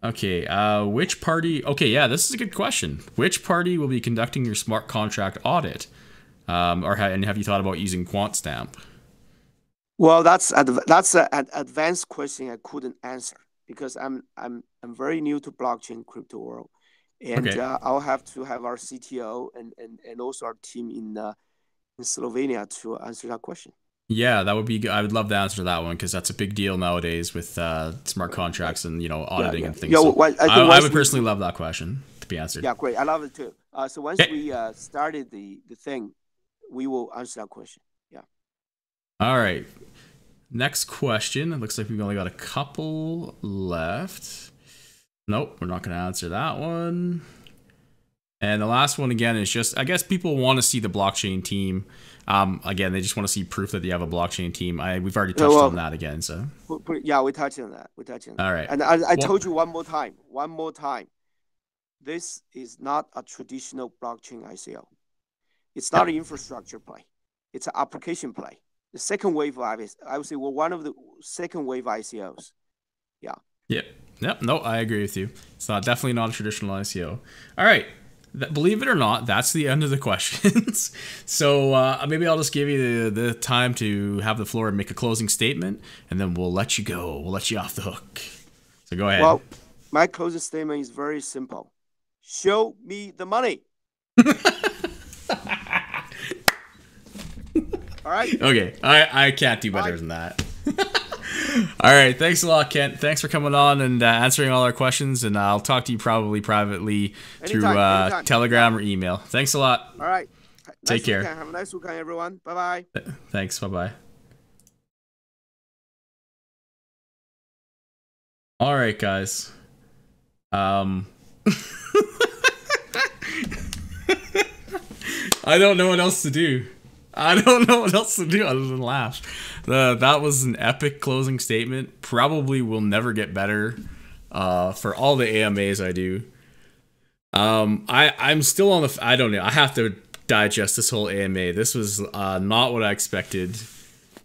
Okay, which party? Okay, yeah, this is a good question. Which party will be conducting your smart contract audit? And have you thought about using QuantStamp? Well, that's an advanced question I couldn't answer because I'm very new to blockchain crypto world. And I'll have to have our CTO and also our team in Slovenia to answer that question. Yeah, that would be good. I would love the answer to that one because that's a big deal nowadays with smart contracts and auditing and things. I would personally love that question to be answered. Yeah, great. I love it too. So once we started the thing, we will answer that question. Yeah. All right. Next question. It looks like we've only got a couple left. Nope, we're not going to answer that one. And the last one, again, is just, I guess people want to see the blockchain team. Again, they just want to see proof that you have a blockchain team. We've already touched on that again. So yeah, we touched on that. All right. And I told you one more time. This is not a traditional blockchain ICO. It's not an infrastructure play. It's an application play. The second wave of I would say we're one of the second wave ICOs. Yeah. Yep. Yep. No, I agree with you. It's not definitely not a traditional ICO. All right. Believe it or not, that's the end of the questions. So maybe I'll just give you the time to have the floor and make a closing statement, and then we'll let you go. We'll let you off the hook. So go ahead. Well, my closing statement is very simple. Show me the money. All right. Okay. I can't do better than that. All right. Thanks a lot, Kent. Thanks for coming on and answering all our questions. And I'll talk to you probably privately through Telegram or email. Thanks a lot. All right. Take care. Have a nice weekend, everyone. Bye-bye. Thanks. Bye-bye. All right, guys. I don't know what else to do. I don't know what else to do other than laugh. That was an epic closing statement. Probably will never get better for all the AMAs I do. I'm still on the... I don't know. I have to digest this whole AMA. This was not what I expected.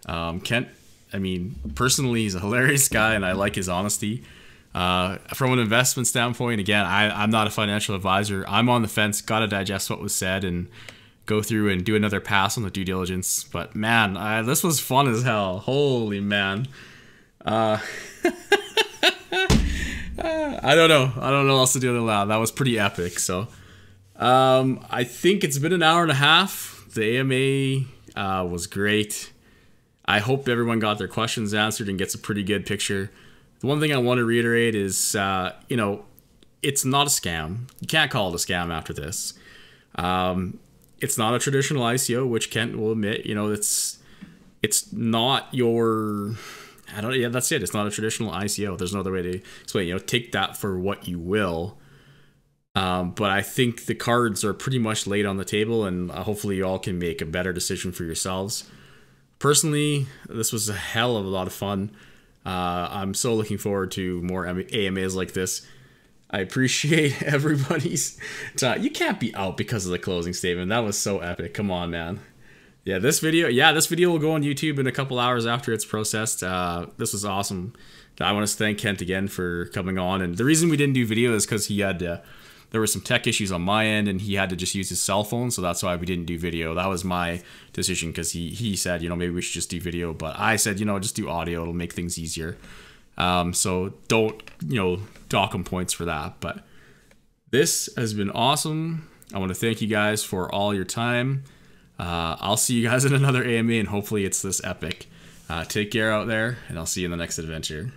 Kent, I mean, personally, he's a hilarious guy, and I like his honesty. From an investment standpoint, again, I'm not a financial advisor. I'm on the fence. Got to digest what was said and go through and do another pass on the due diligence. But man, this was fun as hell. Holy man. I don't know. I don't know what else to do than loud. That was pretty epic. So I think it's been an hour and a half. The AMA was great. I hope everyone got their questions answered and gets a pretty good picture. The one thing I want to reiterate is, you know, it's not a scam. You can't call it a scam after this. It's not a traditional ICO, which Kent will admit. You know, it's not your... Yeah, that's it. It's not a traditional ICO. There's no other way to explain. You know, take that for what you will. But I think the cards are pretty much laid on the table, and hopefully you all can make a better decision for yourselves. Personally, this was a hell of a lot of fun. I'm so looking forward to more AMAs like this. I appreciate everybody's time. You can't be out because of the closing statement. That was so epic. Come on, man. Yeah, this video will go on YouTube in a couple hours after it's processed. This was awesome. I want to thank Kent again for coming on. And the reason we didn't do video is because he had there were some tech issues on my end, and he had to just use his cell phone, so that's why we didn't do video. That was my decision, because he said, you know, maybe we should just do video, but I said, you know, just do audio. It'll make things easier. So don't, you know, dock him points for that. But this has been awesome. I want to thank you guys for all your time. I'll see you guys in another AMA, and hopefully it's this epic. Take care out there, and I'll see you in the next adventure.